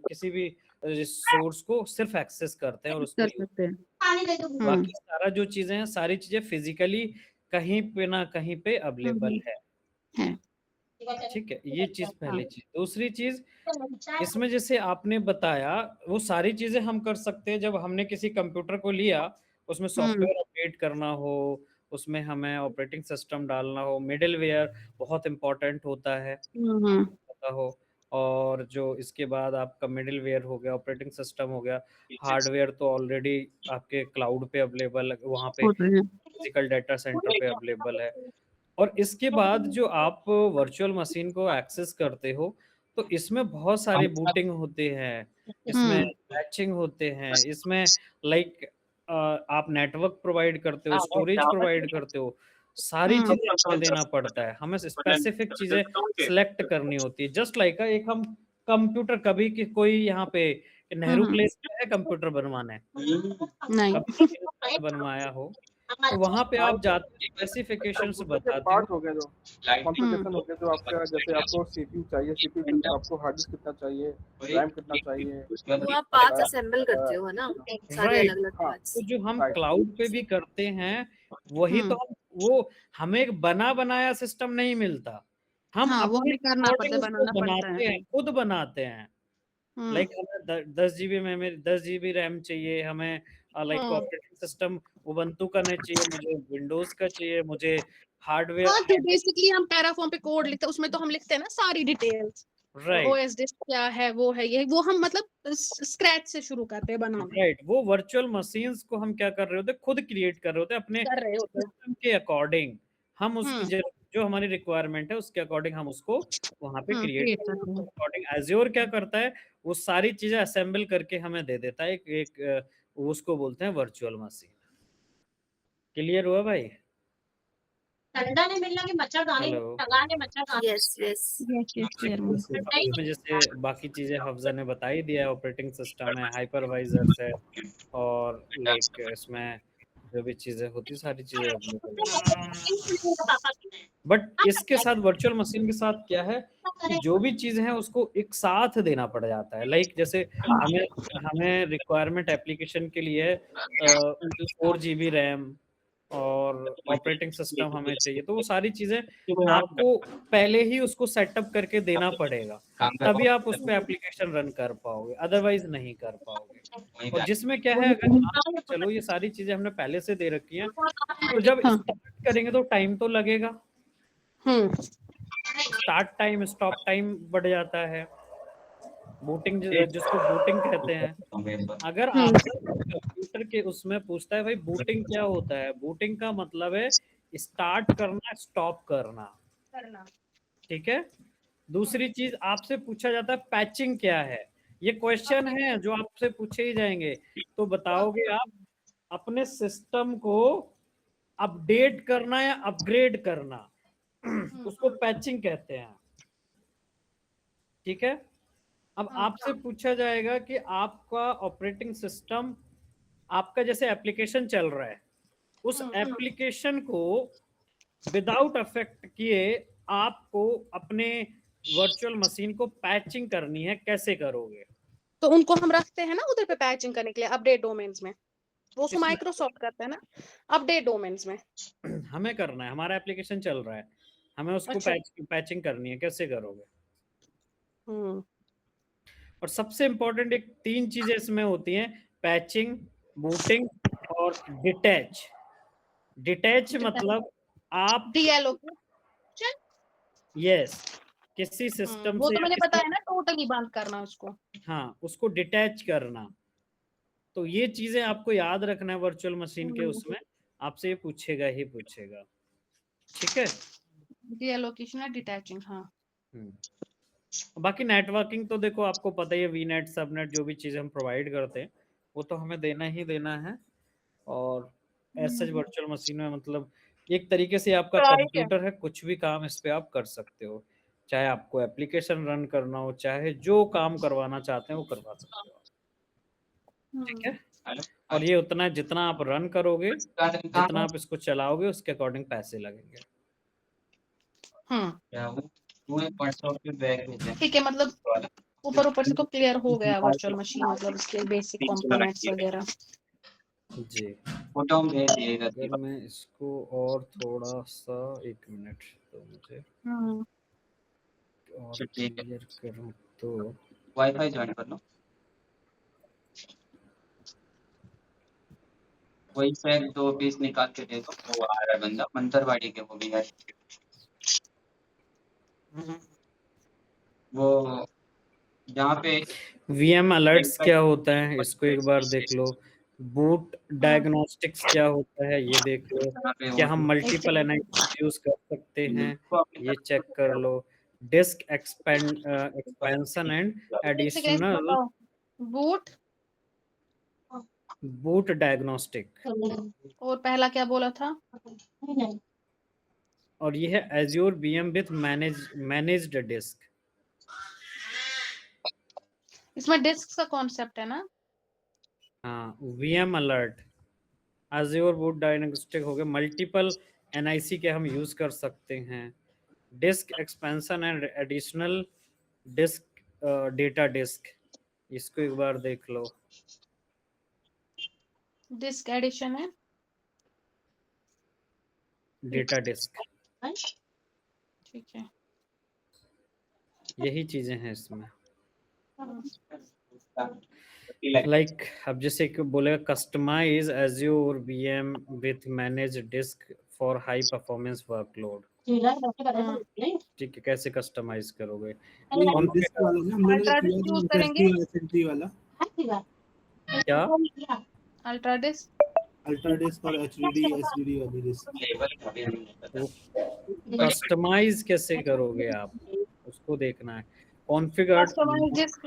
S3: किसी भी सोर्स को सिर्फ एक्सेस करते हैं और उसको
S1: कर सकते हैं।
S3: बाकी सारा जो चीजें हैं, सारी चीजें फिजिकली कहीं पे ना कहीं पे अवेलेबल है। ठीक है, ये चीज पहली चीज। दूसरी चीज, इसमें जैसे आपने बताया, वो सारी चीजें हम कर सकते हैं जब हमने किसी कंप्यूटर को लिया, उसमें सॉफ्टवेयर अपडेट करना हो, उसमें हमें ऑपरेटिंग सिस्टम डालना हो, मिडलवेयर बहुत इंपॉर्टेंट होता है पता हो, और जो इसके बाद आपका मिडलवेयर हो गया, ऑपरेटिंग सिस्टम हो गया, हार्डवेयर तो ऑलरेडी आपके क्लाउड पे अवेलेबल है, वहाँ पे फिजिकल डाटा सेंटर पे अवेलेबल है। और इसके बाद जो आप वर्चुअल मशीन को एक्सेस करते हो, तो इसमें बहुत सारे बूटिंग होते हैं, इसमें पैचिंग होते हैं, इसमें लाइक आप नेटवर्क प्रोवाइड करते हो, स्टोरेज प्रोवाइड करते हो, सारी चीजें हमें देना पड़ता है, हमें स्पेसिफिक चीजें सिलेक्ट करनी होती है। जस्ट लाइक एक हम कंप्यूटर, कभी कि कोई यहाँ पे नेहरू प्लेस में है कंप्यूटर बनवाने,
S1: नहीं,
S3: कभी बनवाया हो तो वहां पे आप जाते स्पेसिफिकेशंस बताते
S2: पार्ट
S3: हो।
S2: हो गया, जो कॉन्फ़िगरेशन हो गया, जो आपका जैसे आपको सीपीयू चाहिए, सीपीयू कितना, आपको हार्ड डिस्क कितना चाहिए, रैम कितना चाहिए,
S4: वो आप पार्ट्स असेंबल करते हो ना, सारे
S3: राइट,
S4: अलग अलग पार्ट्स।
S3: तो जो हम
S2: Right.
S3: क्लाउड पे भी करते हैं वही तो वो हमें एक बना बनाया सिस्टम नहीं मिलता, हम
S1: हाँ, वो
S3: अपने
S1: हमें करना पड़ता है,
S3: according उसको
S1: बनाना पड़ता
S3: बनाते
S1: है।
S3: हैं, खुद बनाते हैं। लाइक हमें 10 जीबी मेमोरी, 10 जीबी रैम चाहिए हमें, लाइक ऑपरेटिंग सिस्टम उबंटू का नहीं चाहिए मुझे, विंडोज का चाहिए मुझे, हार्डवेयर
S1: हाँ, तो बेसिकली हम पैराफॉर्म पे कोड लिखते हैं, उसमें तो हम लिखते हैं ना सारी डिटेल्स,
S3: राइट
S1: ओएस डिस्क क्या है, वो है ये, वो हम मतलब स्क्रैच से शुरू करते हैं बनाना,
S3: राइट। वो वर्चुअल मशीन्स को हम क्या कर रहे होते हैं, खुद क्रिएट कर रहे होते हैं अपने
S1: कर रहे होते हैं।
S3: सिस्टम के अकॉर्डिंग। हम उसकी जो हमारी रिक्वायरमेंट है उसके अकॉर्डिंग हम उसको वहां पे क्रिएट
S1: क्रिएट
S3: करते
S1: करते
S3: हैं।
S1: हैं।
S3: अकॉर्डिंग एज्योर क्या करता है, वो सारी चीजें असेंबल करके हमें दे देता है, एक उसको बोलते हैं वर्चुअल मशीन। क्लियर हुआ भाई?
S5: ठंडा नहीं मिलना कि मच्छरदानी
S3: हेलो,
S5: लगाने मच्छरदानी।
S4: यस यस
S3: इसमें जैसे बाकी चीजें हफ्जा ने बता ही दिया है, ऑपरेटिंग सिस्टम है, हाइपरवाइजर्स है, और लाइक इसमें जो भी चीजें होती सारी चीजें अवेलेबल है। बट इसके साथ वर्चुअल मशीन के साथ क्या है कि जो भी चीजें हैं उसको एक साथ देना पड़ जाता है। लाइक जैसे हमें हमें रिक्वायरमेंट एप्लीकेशन के लिए 4 GB रैम और ऑपरेटिंग सिस्टम हमें चाहिए, तो वो सारी चीजें आपको पहले ही उसको सेटअप करके देना पड़ेगा, तभी आप उस पर एप्लीकेशन रन कर पाओगे, अदरवाइज नहीं कर पाओगे। और जिसमें क्या है, अगर आप चलो ये सारी चीजें हमने पहले से दे रखी हैं, तो जब स्टार्ट करेंगे तो टाइम तो लगेगा, स्टार्ट टाइम स्टॉप टाइम बढ़ जाता है, बूटिंग जिसको बूटिंग कहते हैं। अगर आपसे कंप्यूटर के उसमें पूछता है भाई बूटिंग क्या होता है, बूटिंग का मतलब है स्टार्ट करना, स्टॉप करना, ठीक है। दूसरी चीज आपसे पूछा जाता है पैचिंग क्या है, ये क्वेश्चन है जो आपसे पूछे ही जाएंगे, तो बताओगे आप अपने सिस्टम को अपडेट करना या अपग्रेड करना, उसको पैचिंग कहते हैं, ठीक है। अब आपसे पूछा जाएगा कि आपका ऑपरेटिंग सिस्टम, आपका जैसे एप्लीकेशन चल रहा है, उस एप्लीकेशन को विदाउट अफेक्ट किए आपको अपने वर्चुअल मशीन को पैचिंग करनी है, कैसे करोगे?
S1: तो उनको हम रखते हैं ना उधर पे पैचिंग करने के लिए, अपडेट डोमेन्स में, वो उसको माइक्रोसॉफ्ट करता है ना, अपडेट डोमेन्स में।
S3: हमें करना है, हमारा एप्लीकेशन चल रहा है, हमें उसको पैचिंग करनी है, कैसे करोगे? और सबसे इंपॉर्टेंट एक 3 चीजें इसमें होती हैं, पैचिंग, बूटिंग और डिटैच। डिटैच मतलब आप यस किसी सिस्टम
S1: वो
S3: से
S1: तो
S3: या
S1: मैंने
S3: किसी,
S1: बताया ना, टोटली बंद करना उसको।
S3: हाँ, उसको डिटैच करना। तो ये चीजें आपको याद रखना है वर्चुअल मशीन के, उसमें आपसे ये पूछेगा ही पूछेगा, ठीक है।
S1: डीएलोकेशन है, डिटैचिंग, हाँ।
S3: बाकी नेटवर्किंग तो देखो आपको पता ही है, वीनेट, सबनेट, जो भी चीजें हम प्रोवाइड करते हैं वो तो हमें देना ही देना है। और ऐसे वर्चुअल मशीन में मतलब एक तरीके से आपका
S5: Right.
S3: कंप्यूटर है, कुछ भी काम इस पे आप कर सकते हो, चाहे आपको एप्लीकेशन रन करना हो, चाहे जो काम करवाना चाहते हैं वो करवा सकते हो, ठीक है। और ये उतना है, जितना आप रन करोगे, जितना आप इसको चलाओगे, उसके अकॉर्डिंग पैसे लगेंगे।
S1: ठीक है, मतलब ऊपर से तो क्लियर हो गया वर्चुअल मशीन, मतलब इसके बेसिक कंपोनेंट्स वगैरह।
S3: जी, अगर मैं इसको और थोड़ा सा 1 मिनट तो मुझे और क्लियर करूं तो
S6: वाईफाई ज्वाइन कर लो, वही से 2 पीस निकाल के दे दो। वो आ रहा है बंदा मंतरवाड़ी के, वो भी है वो जहाँ पे
S3: VM अलर्ट्स क्या होता है, इसको एक बार देख लो। बूट डायग्नोस्टिक्स क्या होता है, ये देख लो। क्या हम मल्टीपल एनालिसिस यूज कर सकते हैं, ये चेक कर लो। Disk expansion and additional
S1: boot
S3: boot diagnostic,
S1: और पहला क्या बोला था?
S3: और ये है Azure VM with managed disk.
S1: इसमें डिस्क का कॉन्सेप्ट है ना?
S3: हाँ, VM alert, Azure boot diagnostic हो गया। मल्टीपल NIC के हम यूज कर सकते हैं। Disk expansion and additional disk data disk, इसको एक बार देख लो।
S1: डिस्क एडिशन है,
S3: डेटा डिस्क,
S1: ठीक है।
S3: यही चीजें हैं इसमें। लाइक अब जैसे कि बोलेगा customise Azure VM with manage disk for high performance workload, ठीक है। कैसे कस्टमाइज करोगे?
S1: अल्ट्रा डिस्क यूज करेंगे,
S3: क्या
S1: अल्ट्रा डिस्क
S2: और HDD SSD वाली डिस्क।
S3: कस्टमाइज कैसे करोगे आप, उसको देखना है। Configure
S1: customise disk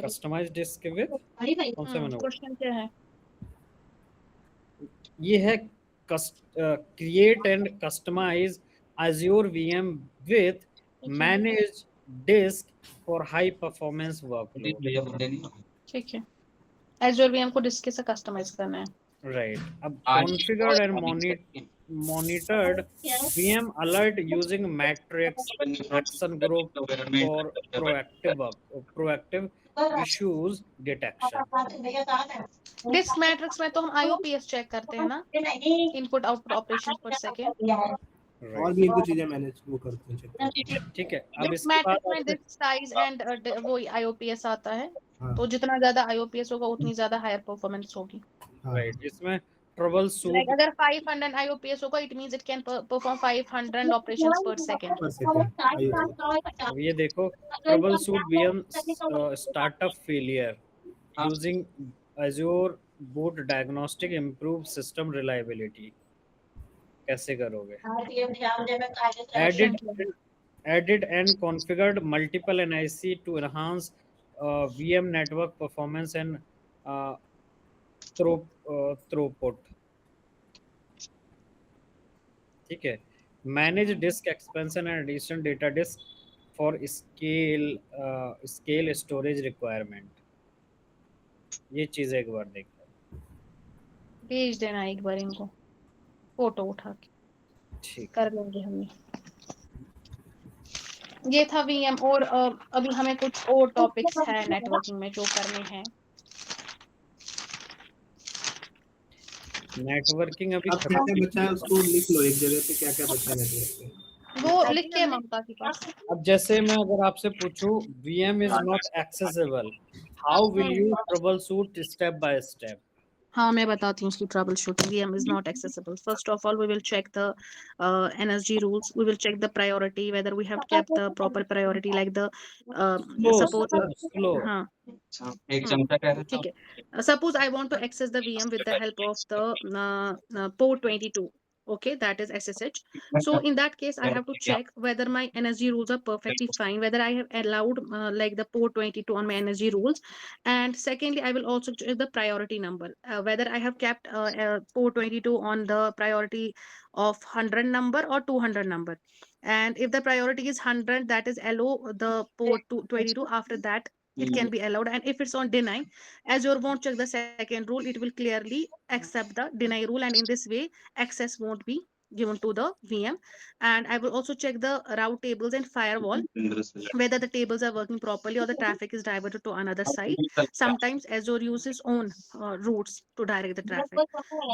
S3: customise disk with कौन सा मेनू?
S1: क्वेश्चन क्या है?
S3: ये है create and customise Azure VM with managed disk for high performance workload,
S1: ठीक है, एज़्योर VM को डिस्क से कस्टमाइज करना है,
S3: right। अब configured and monitored VM alert using matrix action group for proactive issues detection।
S1: Disk metrics में तो हम IOPS चेक करते हैं ना, input output operation per second,
S2: और भी इनको चीजें मैनेज वो करते हैं,
S3: ठीक है। अब
S1: डिस्क
S3: इसके
S1: मैट्रिक्स में
S3: बाद
S1: डिस्क साइज एंड वो IOPS आता है,
S2: हाँ।
S1: तो जितना ज्यादा IOPS होगा उतनी ज्यादा हायर परफॉर्मेंस होगी,
S3: राइट, इसमें ट्रबल
S1: लाइक
S3: शूट
S1: अगर 500 IOPS होगा it means it can perform 500 operations पर सेकंड।
S3: अब ये देखो, trouble shoot VM startup failure using Azure boot diagnostic improve system reliability, कैसे करोगे? Added and configured multiple NIC to enhance VM network performance and throughput, ठीक है। Manage disk expansion and additional data disk for scale storage requirement, ये चीजें एक बार देखो,
S1: भेज देना एक बार इनको फोटो उठा के,
S3: ठीक।
S1: कर लेंगे हम। ये था VM, और अभी हमें कुछ और टॉपिक्स है नेटवर्किंग में जो करने हैं।
S3: नेटवर्किंग अभी
S2: अब क्या क्या बचा है उसको लिख लो एक जगह पे, क्या क्या बचा है नेटवर्क पे,
S1: वो लिख के ममता के पास।
S3: अब जैसे मैं अगर आपसे पूछूं VM is not accessible, how will you troubleshoot step by step?
S1: हाँ, मैं बताती हूँ उसकी trouble shooting. VM is not accessible. First of all, we will check the NSG rules. We will check the priority, whether we have kept the proper priority, like the suppose
S3: slow.
S1: हाँ,
S6: एक चमचा क्या है?
S1: ठीक है। Suppose I want to access the VM with the help of the port 22. Okay, that is SSH. So in that case, I have to check whether my NSG rules are perfectly fine, whether I have allowed like the port 22 on my NSG rules. And secondly, I will also check the priority number, whether I have kept port 22 on the priority of 100 number or 200 number. And if the priority is 100, that is allow the port 22. After that, it can be allowed. And if it's on deny, Azure won't check the second rule. It will clearly accept the deny rule, and in this way access won't be given to the VM. And I will also check the route tables and firewall, whether the tables are working properly or the traffic is diverted to another site. Sometimes Azure uses own routes to direct the traffic.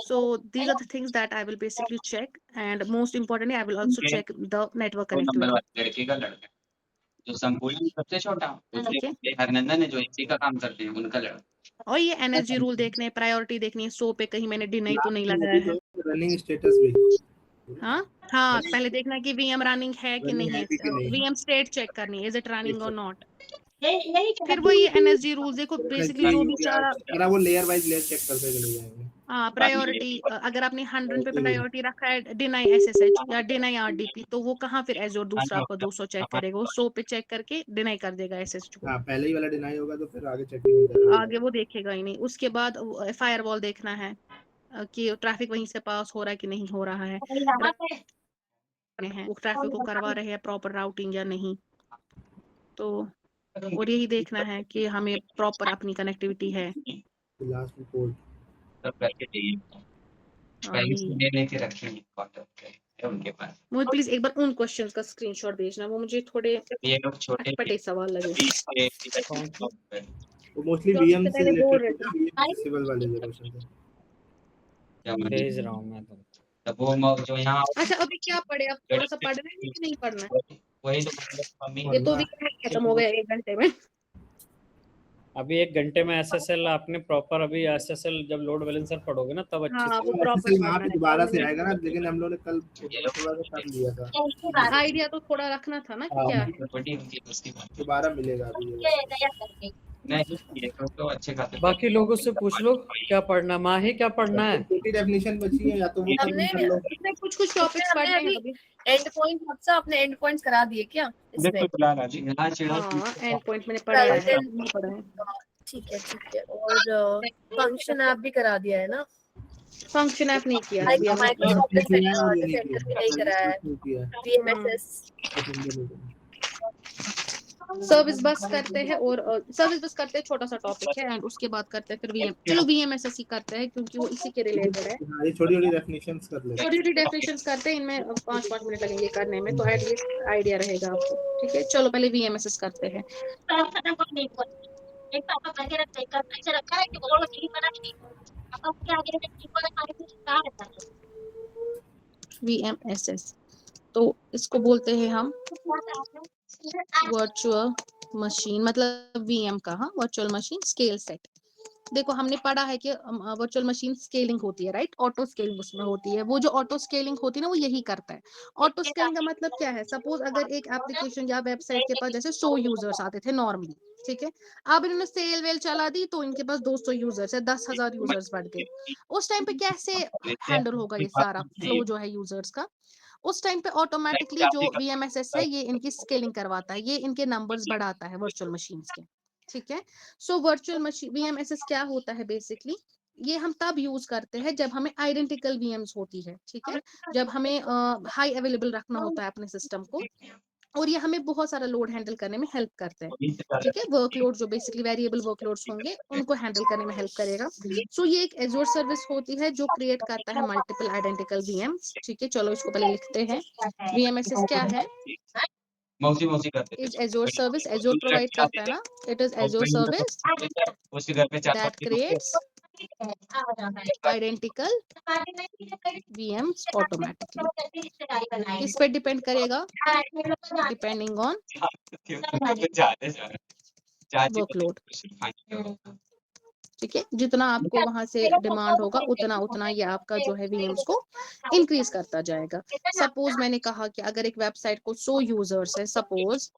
S1: So these are the things that I will basically check. And most importantly, I will also check the network
S6: दो number
S1: connectivity.
S6: वाले लड़के का लड़का, जो संपूर्ण सबसे छोटा,
S1: Okay.
S6: उसके हरनंदन है जो एसी का काम करते हैं, उनका लड़का।
S1: और ये एनर्जी रूल देखने हैं, प्रायोरिटी देखनी है, सो पे कहीं मैंने डिनाई तो नहीं लगाया है।
S2: रनिंग स्टेटस भी
S1: हाँ हाँ, पहले देखना है कि वीएम रनिंग है कि नहीं है, वीएम स्टेट चेक करनी है, इज इट रनिंग और नॉट। फिर वो ये एनएसजी रूल देखो, बेसिकली जो भी सारा
S2: अगर वो लेयर वाइज लेयर चेक करते चले जाएंगे।
S1: हाँ, प्रायोरिटी अगर आपने 100 पे प्रायोरिटी रखा है डिनाई एसएसएच या डिनाई आरडीपी, तो वो कहाँ फिर एजोर दूसरा आपका 200 चेक करेगा, वो 100 पे चेक करके डिनाई कर देगा एसएसएच को।
S2: हाँ, पहले ही वाला डिनाई होगा तो फिर आगे चेक नहीं करेगा,
S1: आगे वो देखेगा ही नहीं। उसके बाद फायरवॉल देखना है कि ट्रैफिक वहीं से पास हो रहा है कि नहीं हो रहा है, वो ट्रैफिक को करवा रहे हैं प्रॉपर राउटिंग या नहीं। तो और यही देखना है कि हमें प्रॉपर अपनी कनेक्टिविटी है।
S2: लास्ट रिपोर्ट
S6: सब करके चाहिए, पहले से लेके रखेंगे कॉन्टैक्ट है उनके पास।
S1: मुझे प्लीज एक बार उन क्वेश्चंस का स्क्रीनशॉट भेजना, वो मुझे थोड़े
S6: ये लोग छोटे
S1: अटपटे सवाल लगे।
S2: वो मोस्टली वीएम से रिलेटेड है, सिविल वाले जो क्वेश्चन थे
S3: भेज रहा हूं मैं तो।
S6: तब वो जो यहाँ
S1: अच्छा, अभी क्या पढ़े, अब थोड़ा सा पढ़ रहे हैं कि नहीं पढ़ना है?
S6: वही तो मम्मी
S1: ये तो भी खत्म हो गया 1 घंटे में।
S3: अभी 1 घंटे में एसएसएल आपने प्रॉपर, अभी एसएसएल जब लोड बैलेंसर पढ़ोगे ना तब अच्छे
S1: हाँ,
S3: से।
S1: वो प्रॉपर
S2: वहाँ पे दोबारा से आएगा ना, लेकिन हम लोगों ने कल थोड़ा सा कर लिया था,
S1: आइडिया तो थोड़ा रखना था ना कि क्या है।
S2: दोबारा मिलेगा अभी।
S6: नहीं तो अच्छे खाते।
S3: बाकी लोगों से पूछ लो क्या पढ़ना, माही क्या पढ़ना है?
S2: छोटी डेफिनेशन बची है, या तो वो कर लो।
S1: कुछ टॉपिक्स पढ़ रहे हैं अभी।
S4: एंड पॉइंट व्हाट्सएप आपने एंड पॉइंट्स करा दिए क्या इसमें?
S1: हाँ, एंड पॉइंट मैंने पढ़ा है, पढ़ा है।
S4: ठीक है। और फंक्शन ऐप भी करा दिया है ना?
S1: फंक्शन ऐप नहीं किया अभी,
S4: माइक्रोसॉफ्ट डिफेंडर भी नहीं कराया है, वीएमएसएस
S1: सर्विस बस करते हैं। और सर्विस बस करते हैं, छोटा सा टॉपिक है, एंड उसके बाद करते हैं फिर वीएम। चलो वीएमएसएस ही करते हैं क्योंकि वो इसी के रिलेटेड है।
S2: ये छोटी-छोटी डेफिनेशंस कर लेते हैं।
S1: छोटी-छोटी डेफिनेशंस करते हैं, इनमें 5-5 मिनट लगेंगे करने में, तो एटलीस्ट आइडिया रहेगा आपको। ठीक है, चलो पहले वीएमएसएस करते हैं। वीएमएसएस तो इसको बोलते हैं हम वर्चुअल मशीन, मतलब वीएम का। हाँ, वर्चुअल मशीन स्केल सेट। देखो हमने पढ़ा है कि वर्चुअल मशीन स्केलिंग होती है, राइट? ऑटो स्केलिंग उसमें होती है। वो जो ऑटो स्केलिंग होती है ना, वो यही करता है। ऑटो स्केलिंग का मतलब क्या है? सपोज अगर एक एप्लीकेशन या वेबसाइट के पास जैसे 100 यूजर्स आते थे नॉर्मली, ठीक है, अब इन्होंने सेल वेल चला दी तो इनके पास 200 यूजर्स है, 10,000 यूजर्स बढ़ गए। उस टाइम पे कैसे हैंडल होगा ये सारा फ्लो जो है यूजर्स का? उस टाइम पे ऑटोमेटिकली जो वीएमएसएस है ये इनकी स्केलिंग करवाता है, ये इनके नंबर्स बढ़ाता है वर्चुअल मशीन्स के। ठीक है, सो वर्चुअल मशीन वीएमएसएस क्या होता है बेसिकली? ये हम तब यूज करते हैं जब हमें आइडेंटिकल वीएम्स होती है। ठीक है, जब हमें हाई अवेलेबल रखना होता है अपने सिस्टम को, और ये हमें बहुत सारा लोड हैंडल करने में हेल्प करते हैं। ठीक है, वर्कलोड जो बेसिकली वेरिएबल वर्कलोड्स होंगे उनको हैंडल करने में हेल्प करेगा। सो ये एक एजोर सर्विस होती है जो क्रिएट करता है मल्टीपल आइडेंटिकल वीएम्स। ठीक है, चलो इसको पहले लिखते हैं। वीएमएसएस क्या है?
S6: मौसी करते थे।
S1: इज एजोर सर्विस, एजोर प्रोवाइड करता है ना, इट इज एजोर सर्विस
S6: उसके घर पे 4
S1: that creates identical VMs automatically. किस पे डिपेंड करेगा? Depending on workload. ठीक है, जितना आपको वहां से डिमांड होगा उतना उतना ये आपका जो है VMs को इंक्रीज करता जाएगा। सपोज मैंने कहा कि अगर एक वेबसाइट को 100 यूजर्स है, सपोज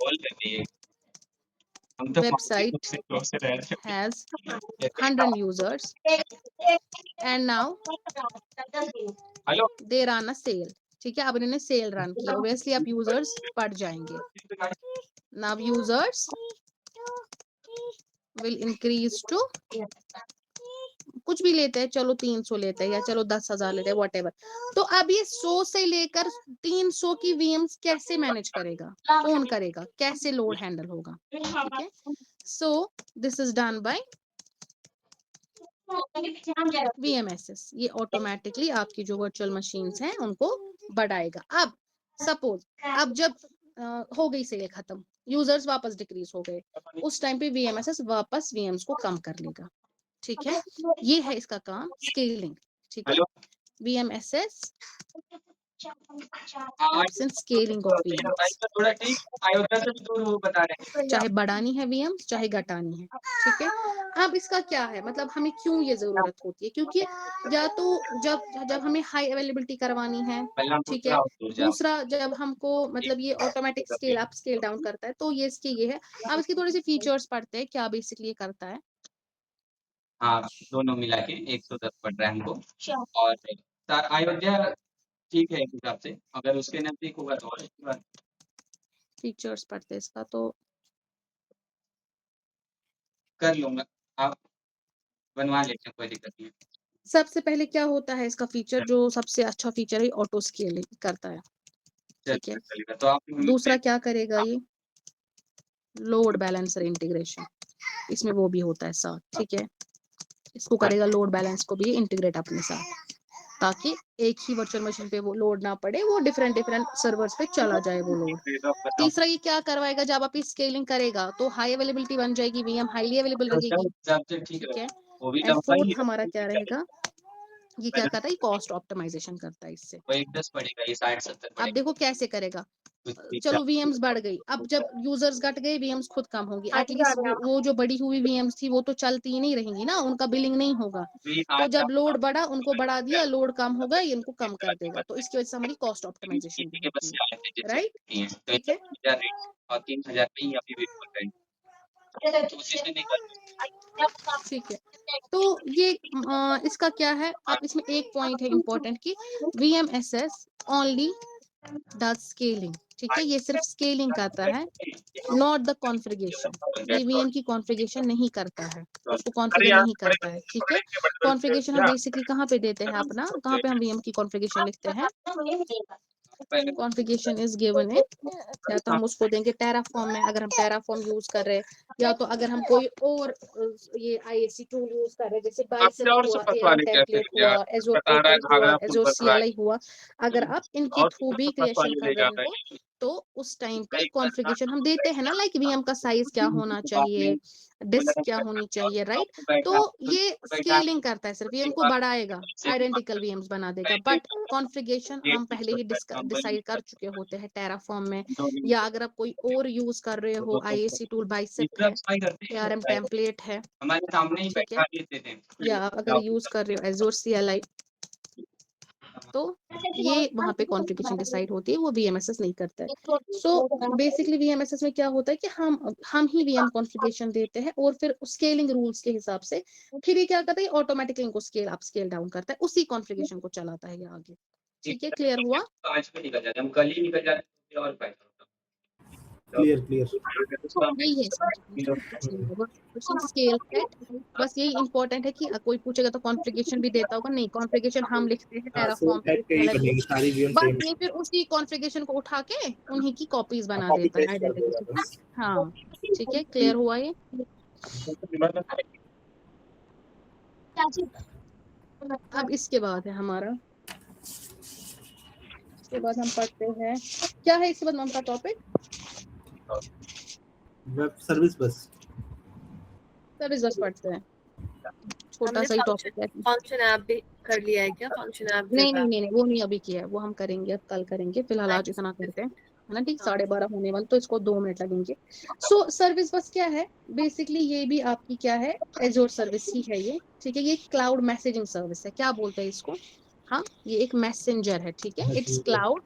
S6: हम तो
S1: website
S6: से रह रहे
S1: has 100 users and now
S6: hello
S1: they run a sale. ठीक है, अब इन्होंने सेल रन की, ऑब्वियसली अब यूजर्स बढ़ जाएंगे. Now users will increase to, कुछ भी लेते हैं, चलो 300 लेते हैं या चलो 10,000 लेते हैं, व्हाटएवर. तो अब ये 100 से लेकर 300 की VMs कैसे मैनेज करेगा, कौन करेगा, कैसे लोड हैंडल होगा. ठीक है, so this is done by VMSS. ये ऑटोमेटिकली आपकी जो वर्चुअल मशीन्स हैं उनको बढ़ाएगा. अब सपोज अब जब हो गई सेल खत्म, यूजर्स वापस डिक्रीज हो गए, उस टाइम पे VMSS वापस VMs को कम कर लेगा. ठीक है, ये है इसका काम, स्केलिंग. ठीक है, VMSS helps in scaling of VMs.
S6: थोड़ा ठीक अयोध्या से भी दूर हो बता रहे हैं.
S1: चाहे बढ़ानी है VMs, चाहे घटानी है. ठीक है, अब इसका क्या है, मतलब हमें क्यों ये जरूरत होती है, क्योंकि या तो जब हमें हाई अवेलेबिलिटी करवानी है. ठीक है, दूसरा जब हमको मतलब ये automatic scale up scale down करता है, तो ये इसके ये है. अब इसके थोड़े से फीचर्स पढ़ते हैं, क्या बेसिकली ये करता है.
S6: हाँ, दोनों मिला के 110 पड़ रहा है हमको. और अयोध्या ठीक है एक हिसाब से, अगर उसके नजदीक होगा तो और अच्छी बात.
S1: फीचर्स पढ़ते हैं इसका, तो
S6: कर लूंगा, आप बनवा लेते हैं, कोई दिक्कत नहीं.
S1: सबसे पहले क्या होता है इसका फीचर, जो सबसे अच्छा फीचर है, ऑटो स्केलिंग करता है. ठीक है,
S6: तो आप
S1: दूसरा क्या करेगा, ये लोड बैलेंसर इंटीग्रेशन, इसमें वो भी होता है साथ. ठीक है, इसको करेगा, लोड बैलेंस को भी इंटीग्रेट अपने साथ, ताकि एक ही वर्चुअल मशीन पे वो लोड ना पड़े, वो डिफरेंट सर्वर्स पे चला जाए वो लोड. तीसरा ये क्या करवाएगा, जब आप स्केलिंग करेगा तो हाई अवेलेबिलिटी बन जाएगी, VM हाईली अवेलेबल रहेगी. ठीक है, एंड फोर्थ हमारा क्या रहेगा, ये क्या करता है, कॉस्ट ऑप्टिमाइजेशन करता है इससे.
S6: 110 पड़ेगा, ये 60-70
S1: अब देखो कैसे करेगा, चलो VMs बढ़ गई, अब जब यूजर्स घट गए, VMs खुद कम होंगी. एटलीस्ट वो जो बढ़ी हुई VMs थी वो तो चलती ही नहीं रहेंगी ना, उनका बिलिंग नहीं होगा. तो जब लोड बढ़ा, उनको बढ़ा दिया, लोड कम होगा, ये इनको कम कर देगा. तो इसकी वजह से हमारी कॉस्ट ऑप्टिमाइजेशन भी होती है. राइट, ठीक है.
S6: और 3000 पे ही अभी वेट कर रहे हैं.
S1: ठीक है, तो ये इसका क्या है, अब इसमें एक पॉइंट है इम्पोर्टेंट कि VMSS ओनली डज स्केलिंग. ठीक है, ये सिर्फ स्केलिंग करता है, नॉट द कॉन्फ़िगरेशन. ये VM की कॉन्फ़िगरेशन नहीं करता है, उसको कॉन्फ़िगर नहीं करता है. ठीक है, कॉन्फ़िगरेशन हम बेसिकली कहाँ पे देते हैं अपना, कहाँ पे हम VM की कॉन्फ़िगरेशन लिखते हैं, कॉन्फ़िगरेशन इज गिवन इन, या तो हम उसको देंगे टेराफॉर्म में, अगर हम टेराफॉर्म यूज कर रहे हैं, या तो अगर हम कोई और ये IAC टूल यूज कर रहे हैं, जैसे बाइसेप हुआ, ARM टेम्पलेट हुआ, Azure पोर्टल हुआ, Azure CLI हुआ, अगर आप इनके थ्रू भी क्रिएशन कर रहे हो, तो उस टाइम पे कॉन्फ़िगरेशन हम देते हैं ना, लाइक VM का साइज क्या होना चाहिए, डिस्क क्या होनी चाहिए. राइट, तो ये स्केलिंग करता है, सिर्फ VM को बढ़ाएगा, आइडेंटिकल VMs बना देगा, बट कॉन्फ़िगरेशन हम पहले ही डिसाइड कर चुके होते हैं टेराफॉर्म में, या अगर आप कोई और यूज कर रहे हो, IAC टूल बाइसेप है, ARM टेम्पलेट है.
S6: हमारे सामने ही
S1: ठीक है,
S6: बैठा देते थे.
S1: या आप अगर यूज कर रहे हो Azure CLI, तो ये वहां पे कॉन्फ़िगरेशन डिसाइड होती है, वो VMSS नहीं करता है. सो बेसिकली VMSS में क्या होता है कि हम ही VM कॉन्फ़िगरेशन देते हैं, और फिर स्केलिंग रूल्स के हिसाब से फिर ये क्या करता है, ऑटोमेटिकली इनको स्केल अप स्केल डाउन करता है, उसी कॉन्फ़िगरेशन को चलाता है ये आगे. ठीक है, क्लियर हुआ.
S6: आज में निकल जाते, हम कल ही निकल जाते और फायदा होता.
S2: क्लियर
S1: यही है स्केल सेट. बस यही इंपॉर्टेंट है कि कोई पूछेगा तो कॉन्फ़िगरेशन भी देता होगा, नहीं कॉन्फ़िगरेशन हम लिखते हैं टेराफॉर्म पे, बस ये फिर उसी कॉन्फ़िगरेशन को उठा के उन्हीं की कॉपीज बना देता है, आइडेंटिटी. हाँ, ठीक है, क्लियर हुआ ये. अब इसके बाद है हमारा, इसके बाद हम पढ़ते हैं क्या है, इसके बाद हमारा टॉपिक
S2: वेब सर्विस बस
S1: पढ़ते हैं. छोटा सा ही टॉपिक है.
S4: फंक्शन ऐप भी कर लिया है क्या, फंक्शन ऐप?
S1: नहीं, वो नहीं अभी किया है, वो हम करेंगे, अब कल करेंगे, फिलहाल आज इतना करते हैं, है ना. ठीक, 12:30 होने वाले, तो इसको 2 मिनट लगेंगे. सो सर्विस बस क्या है, बेसिकली ये भी आपकी क्या है, Azure सर्विस ही है ये. ठीक है, ये क्लाउड मैसेजिंग सर्विस है, क्या बोलते हैं इसको, हाँ, ये एक मैसेंजर है. ठीक है, इट्स क्लाउड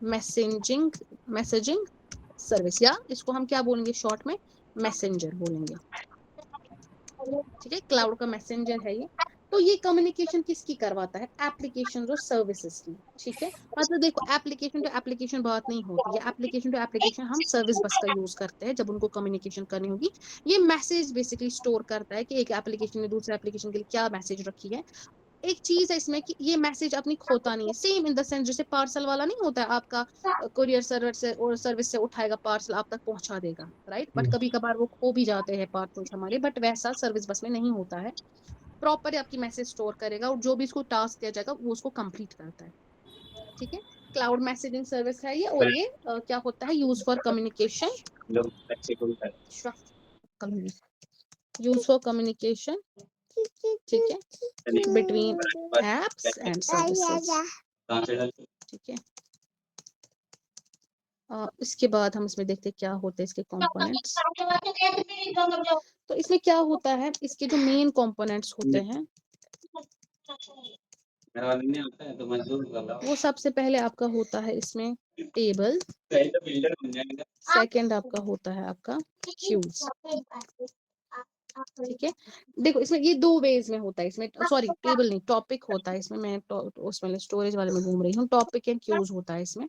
S1: मैसेजिंग सर्विस, या इसको हम क्या बोलेंगे शॉर्ट में, मैसेंजर बोलेंगे, ठीक है, क्लाउड का मैसेंजर है ये। तो ये कम्युनिकेशन किसकी करवाता है? एप्लीकेशन और सर्विसेज की, ठीक है। मतलब देखो, एप्लीकेशन टू एप्लीकेशन बात नहीं होती है, एप्लीकेशन टू एप्लीकेशन हम सर्विस बस का यूज करते हैं जब उनको कम्युनिकेशन करनी होगी। ये मैसेज बेसिकली स्टोर करता है कि एक एप्लीकेशन ने दूसरे एप्लीकेशन के लिए क्या मैसेज रखी है। एक चीज है इसमें कि ये मैसेज अपनी खोता नहीं है, सेम इन द सेंस जैसे पार्सल वाला नहीं होता है, आपका कुरियर सर्वर से और सर्विस से उठाएगा पार्सल, आप तक पहुंचा देगा, राइट। बट कभी कभार वो खो भी जाते हैं पार्सल्स हमारे, बट वैसा सर्विस बस में नहीं होता है। प्रॉपर आपकी मैसेज स्टोर करेगा और जो भी इसको टास्क दिया जाएगा वो उसको कंप्लीट करता है, ठीक है। क्लाउड मैसेजिंग सर्विस है ये, और ये क्या होता है? Use for communication, use for communication, ठीक है, बिटवीन एप्स एंड सर्विसेज, ठीक है। इसके बाद हम इसमें देखते हैं क्या होते हैं इसके कंपोनेंट्स। तो इसमें क्या होता है, इसके जो मेन कंपोनेंट्स होते हैं वो सबसे पहले आपका होता है इसमें टेबल, सेकंड आपका होता है आपका क्यूज, ठीक है। देखो इसमें ये दो वेज में होता है, इसमें सॉरी टेबल नहीं, टॉपिक होता है इसमें, मैं उसमें स्टोरेज वाले में घूम रही हूँ। टॉपिक एंड क्यूज होता है इसमें,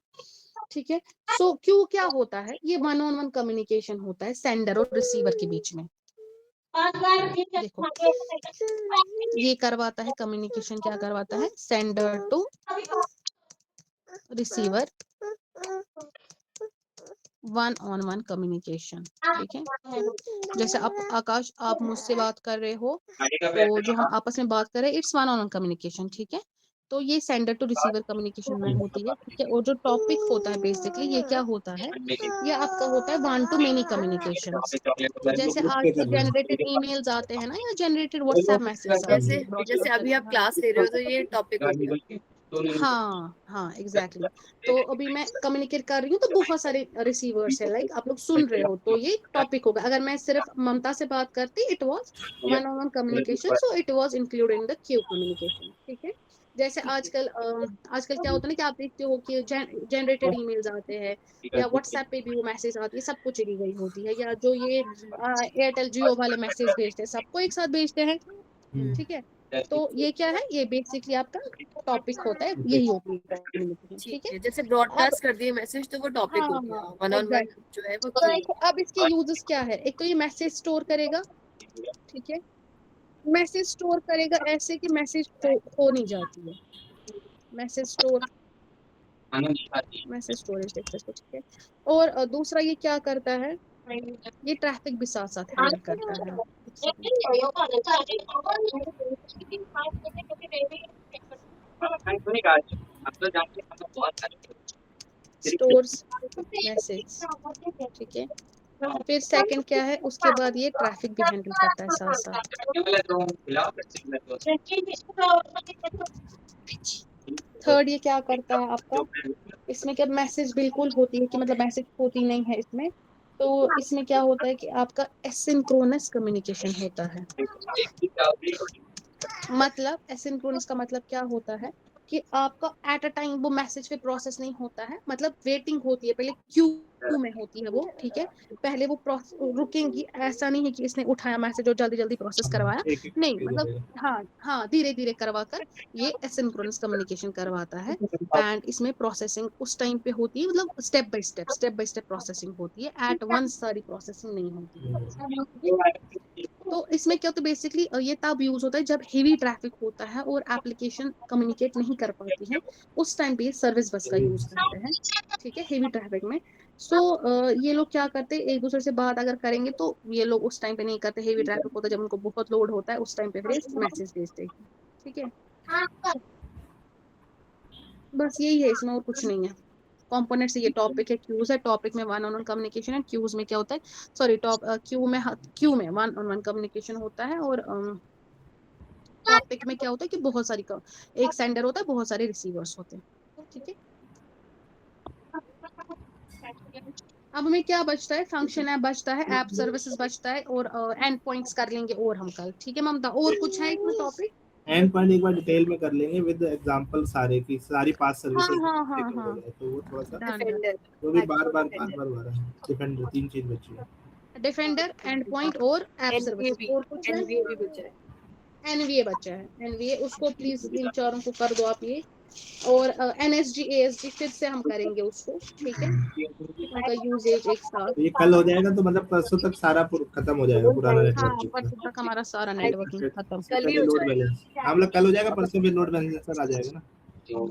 S1: ठीक है। सो क्यू क्या होता है? ये 1-on-1 कम्युनिकेशन होता है सेंडर और रिसीवर के बीच में। देखो ये करवाता है कम्युनिकेशन, क्या करवाता है? Sender to receiver, 1-on-1 communication, ठीक है। जैसे आप आकाश, आप मुझसे बात कर रहे हो, तो जो हम आपस में बात कर रहे हैं इट्स 1-on-1 कम्युनिकेशन, ठीक है। तो ये सेंडर टू रिसीवर कम्युनिकेशन में होती है, ठीक है। और जो टॉपिक होता है बेसिकली ये क्या होता है? ये आपका होता है 1 to many कम्युनिकेशन। तो जैसे आज तो जनरेटेड ईमेल्स आते हैं ना, या जनरेटेड व्हाट्सएप मैसेज आते
S4: जैसे
S1: हैं,
S4: जैसे अभी आप क्लास ले रहे हो तो ये टॉपिक हो गया।
S1: हाँ हाँ एग्जैक्टली। तो अभी मैं कम्युनिकेट कर रही हूँ तो बहुत सारे रिसीवर्स है, लाइक आप लोग सुन रहे हो, तो ये टॉपिक होगा। अगर मैं सिर्फ ममता से बात करती, it was 1-on-1 communication, so it was included in the Q communication, ठीक है। जैसे आजकल आजकल क्या होता है ना कि आप देखते हो कि जनरेटेड ईमेल्स आते हैं, या व्हाट्सएप पे भी वो मैसेज आती है, सबको चली गई होती है, या जो ये एयरटेल जियो वाले मैसेज भेजते हैं सबको एक साथ भेजते हैं, ठीक है। तो ये क्या है? ये बेसिकली आपका टॉपिक होता है, यही होती है कम्युनिकेशन, ठीक है।
S4: जैसे
S1: अब
S4: ब्रॉडकास्ट कर दिए मैसेज तो वो टॉपिक हो गया,
S1: हाँ
S4: 1-on-1
S1: एग्जैक्टली।
S4: जो है वो
S1: तो देखो अब इसके यूजेस क्या है, एक तो ये मैसेज स्टोर करेगा, ठीक है। मैसेज स्टोर करेगा ऐसे कि मैसेज खो नहीं जाती है, मैसेज स्टोर, मैसेज स्टोरेज देखते हैं, ठीक है। और दूसरा ये क्या करता है? ये ट्रैफिक भी साथ साथ हैंडल करता है। स्टोर्स मैसेज, ठीक है। फिर सेकंड क्या है, उसके बाद ये ट्रैफिक भी हैंडल करता है साथ साथ। थर्ड ये क्या करता है आपका? इसमें क्या मैसेज बिल्कुल होती है कि मतलब मैसेज होती नहीं है इसमें। तो इसमें क्या होता है कि आपका एसिंक्रोनस कम्युनिकेशन होता है। मतलब एसिंक्रोनस का मतलब क्या होता है कि आपका एट अ टाइम वो मैसेज पे प्रोसेस नहीं होता है, मतलब वेटिंग होती है, पहले क्यू में होती है वो, ठीक है। पहले वो रुकेंगी, ऐसा नहीं है कि इसने उठाया मैसेज और जल्दी जल्दी प्रोसेस करवाया, नहीं, मतलब हाँ हाँ धीरे धीरे करवाकर ये एसिंक्रोनस कम्युनिकेशन करवाता है। एंड इसमें प्रोसेसिंग उस टाइम पे होती है, मतलब स्टेप बाय स्टेप प्रोसेसिंग होती है, एट वंस सारी प्रोसेसिंग नहीं होती है। तो इसमें क्या होता है बेसिकली, ये तब यूज होता है जब हेवी ट्रैफिक होता है और एप्लीकेशन कम्युनिकेट नहीं कर पाती है, उस टाइम पे ये सर्विस बस का यूज करते हैं, ठीक है, हेवी ट्रैफिक में। सो ये लोग क्या करते हैं, एक दूसरे से बात अगर करेंगे तो ये लोग उस टाइम पे नहीं करते, हेवी ट्रैफिक होता है जब उनको बहुत लोड होता है उस टाइम पे फिर मैसेज भेजते हैं, ठीक है। बस यही है इसमें, और कुछ नहीं है। कंपोनेंट से ये टॉपिक है, क्यूज है, टॉपिक में 1-on-1 कम्युनिकेशन है, क्यूज में क्या होता है, सॉरी क्यू में 1-on-1 कम्युनिकेशन होता है, और टॉपिक में क्या होता है कि बहुत सारी एक सेंडर होता है, बहुत सारे रिसीवर्स होते हैं, ठीक है। अब हमें क्या बचता है? फंक्शन ऐप बचता है, ऐप सर्विसेज बचता है, और एंड पॉइंट्स कर लेंगे और हम कल, ठीक है ममता। और कुछ है इसमें टॉपिक?
S7: एंड पॉइंट एक बार डिटेल में कर लेंगे विद एग्जांपल, सारे की सारी पास
S1: हाँ
S7: सर्विसेज
S1: हाँ हाँ हाँ
S7: तो वो थोड़ा सा
S1: डन डन।
S4: डिफेंडर,
S7: वो भी बार बार डिफेंडर 3 चीज बची है।
S1: डिफेंडर, एंड पॉइंट और ऐप सर्विसेज, और कुछ है?
S4: एनवीए भी बचा है।
S1: एनवीए बचा है, एनवीए उसको प्लीज इन चारों को कर दो आप ये। और एनएसजी एएसजी फिर से हम करेंगे उसको, ठीक है, उनका यूजेज एक साथ।
S7: ये कल हो जाएगा तो मतलब परसों तक सारा खत्म हो जाएगा पुराना
S1: हाँ
S7: नेटवर्क।
S1: परसों तक हमारा सारा नेटवर्किंग खत्म।
S4: कल ही हो
S7: लोड
S4: जाएगा।
S7: बैलेंस हम लोग कल हो जाएगा, परसों भी लोड बैलेंसर आ जाएगा ना।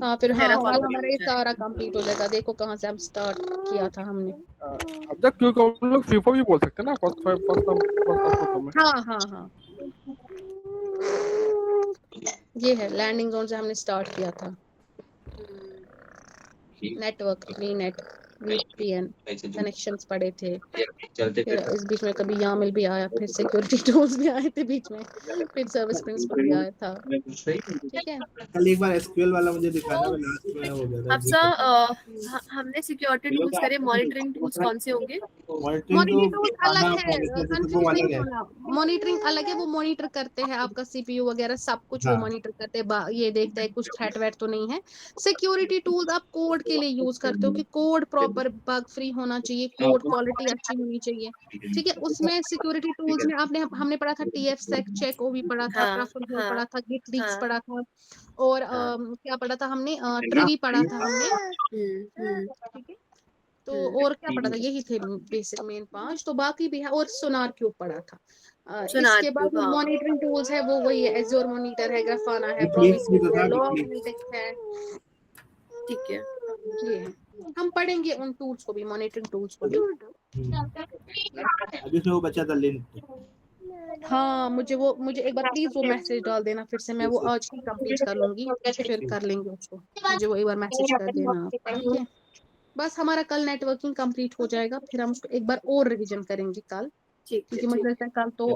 S1: हाँ फिर हाँ
S4: Terraform
S1: कल
S4: भी
S1: हमारा
S4: हो
S1: ये
S4: जाएगा।
S1: सारा कंप्लीट हो जाएगा। देखो कहाँ से हम स्टार्ट किया था हमने।
S2: अब तक क्योंकि हम लोग फीफा भी बोल सकते हैं ना, फर्स्ट में।
S1: हाँ हाँ हाँ ये है लैंडिंग जोन से हमने स्टार्ट किया था। नेटवर्क, वीनेट, वीपीएन कनेक्शंस पड़े थे,
S6: चलते
S1: फिर इस बीच में कभी यामिल भी आया, फिर सिक्योरिटी टूल्स भी आए थे बीच में, फिर सर्विस प्रिंसिपल भी आया था, ठीक है।
S7: कल एक बार एसक्यूएल वाला मुझे दिखाना, मैं लास्ट में हो गया था।
S4: अफसा हमने सिक्योरिटी टूल्स करे, मॉनिटरिंग टूल्स कौन से होंगे?
S1: मॉनिटरिंग टूल्स अलग है,
S7: वो
S1: कंफ्यूज नहीं
S7: अलग है।
S1: होना। मॉनिटरिंग अलग है, वो मॉनिटर करते हैं आपका सीपीयू वगैरह सब कुछ, वो
S7: हाँ।
S1: मॉनिटर करते हैं, ये देखते हैं कुछ थ्रेट वेट तो नहीं है। सिक्योरिटी टूल्स आप कोड के लिए यूज करते हो कि कोड प्रॉपर बग फ्री होना चाहिए, कोड क्वालिटी अच्छी होनी चाहिए, ठीक है। उसमें सिक्योरिटी टूल्स में हमने पढ़ा था टीएफसेक चेक, वो भी पढ़ा था, ट्रफल होल पढ़ा था, गिट लीक्स पढ़ा था, और क्या पढ़ा था हमने, ट्रिवी पढ़ा था हमने, ठीक है। तो और क्या पढ़ा था, यही थे बेसिक मेन 5, तो बाकी भी है, और सोनार क्यूब पढ़ा था। इसके बाद जो मॉनिटरिंग टूल्स है वो वही है, एज़्योर मॉनिटर है, ग्राफाना है,
S7: भी तो था,
S1: लॉग एनालिटिक्स है,
S4: ठीक है।
S1: ये है। हम पढ़ेंगे उन टूल्स को भी, मॉनिटरिंग टूल्स को भी।
S7: अभी से वो बचा था लिंक।
S1: हाँ मुझे एक बार प्लीज वो मैसेज डाल देना फिर से, मैं वो आज ही कंप्लीट कर लूंगी, फिर कर लेंगे उसको। मुझे वो एक बार मैसेज कर देना आप, ठीक है। बस हमारा कल नेटवर्किंग कंप्लीट हो जाएगा, फिर हम उसको एक बार और रिवीजन करेंगे कल, क्योंकि मुझे लगता है कल तो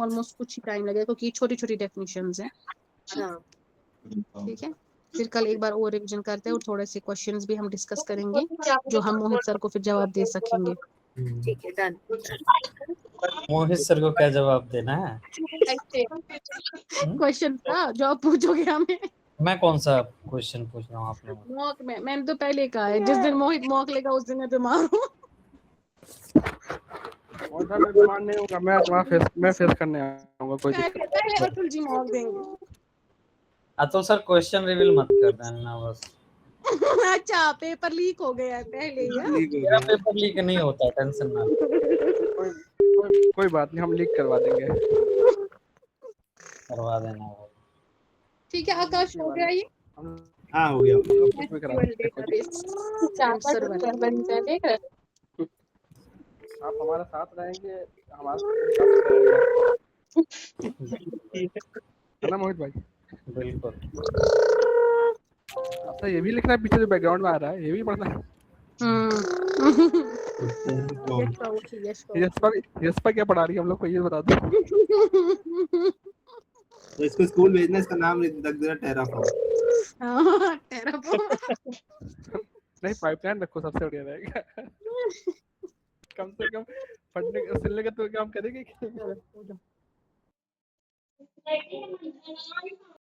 S1: ऑलमोस्ट कुछ ही टाइम लगेगा, क्योंकि छोटी छोटी डेफिनेशंस हैं, ठीक है। फिर कल एक बार और रिवीजन करते हैं, और थोड़े से क्वेश्चंस भी हम डिस्कस करेंगे जो हम मोहित सर को फिर जवाब दे सकेंगे।
S4: ठीक है, डन।
S3: मोहित सर को क्या जवाब देना है?
S1: क्वेश्चन था जो आप पूछोगे हमें।
S3: मैं कौन सा क्वेश्चन पूछ रहा हूँ आप लोगों को?
S1: मॉक में मैंने तो पहले कहा है, जिस दिन मोहित मॉक लेगा उस दिन मैं बीमार हूँ।
S2: और था मैं बीमार नहीं होगा, मैं फेस करने आऊंगा, कोई दिक्कत नहीं।
S1: पहले अतुल जी मॉक देंगे।
S3: अतुल सर क्वेश्चन रिवील मत कर देना बस।
S1: अच्छा पेपर लीक हो गया है पहले ही, हाँ?
S3: मेरा पेपर लीक नहीं होता, टेंशन ना लो।
S2: कोई बात नहीं, हम लीक करवा देंगे।
S3: करवा देना वो।
S1: ठीक है आकाश, हो गया ये?
S7: हाँ हो गया।
S2: कुछ भी करा सकते हैं, कोई
S1: देख रहे
S2: आप हमारे साथ रहेंगे, हमारे साथ रहेंगे, है ना मोहित भाई?
S3: बिल्कुल।
S2: अच्छा ये भी लिखना है पीछे जो बैकग्राउंड में आ रहा है, ये भी पढ़ना है। यशपा क्या पढ़ा रही है हम लोग को, ये बता दो।
S7: तो इसको स्कूल भेजना, इसका नाम रख देना टेराफॉर्म।
S2: नहीं पाइपलाइन रखो, सबसे बढ़िया रहेगा। कम से कम पढ़ने सिलने का तो काम करेंगे।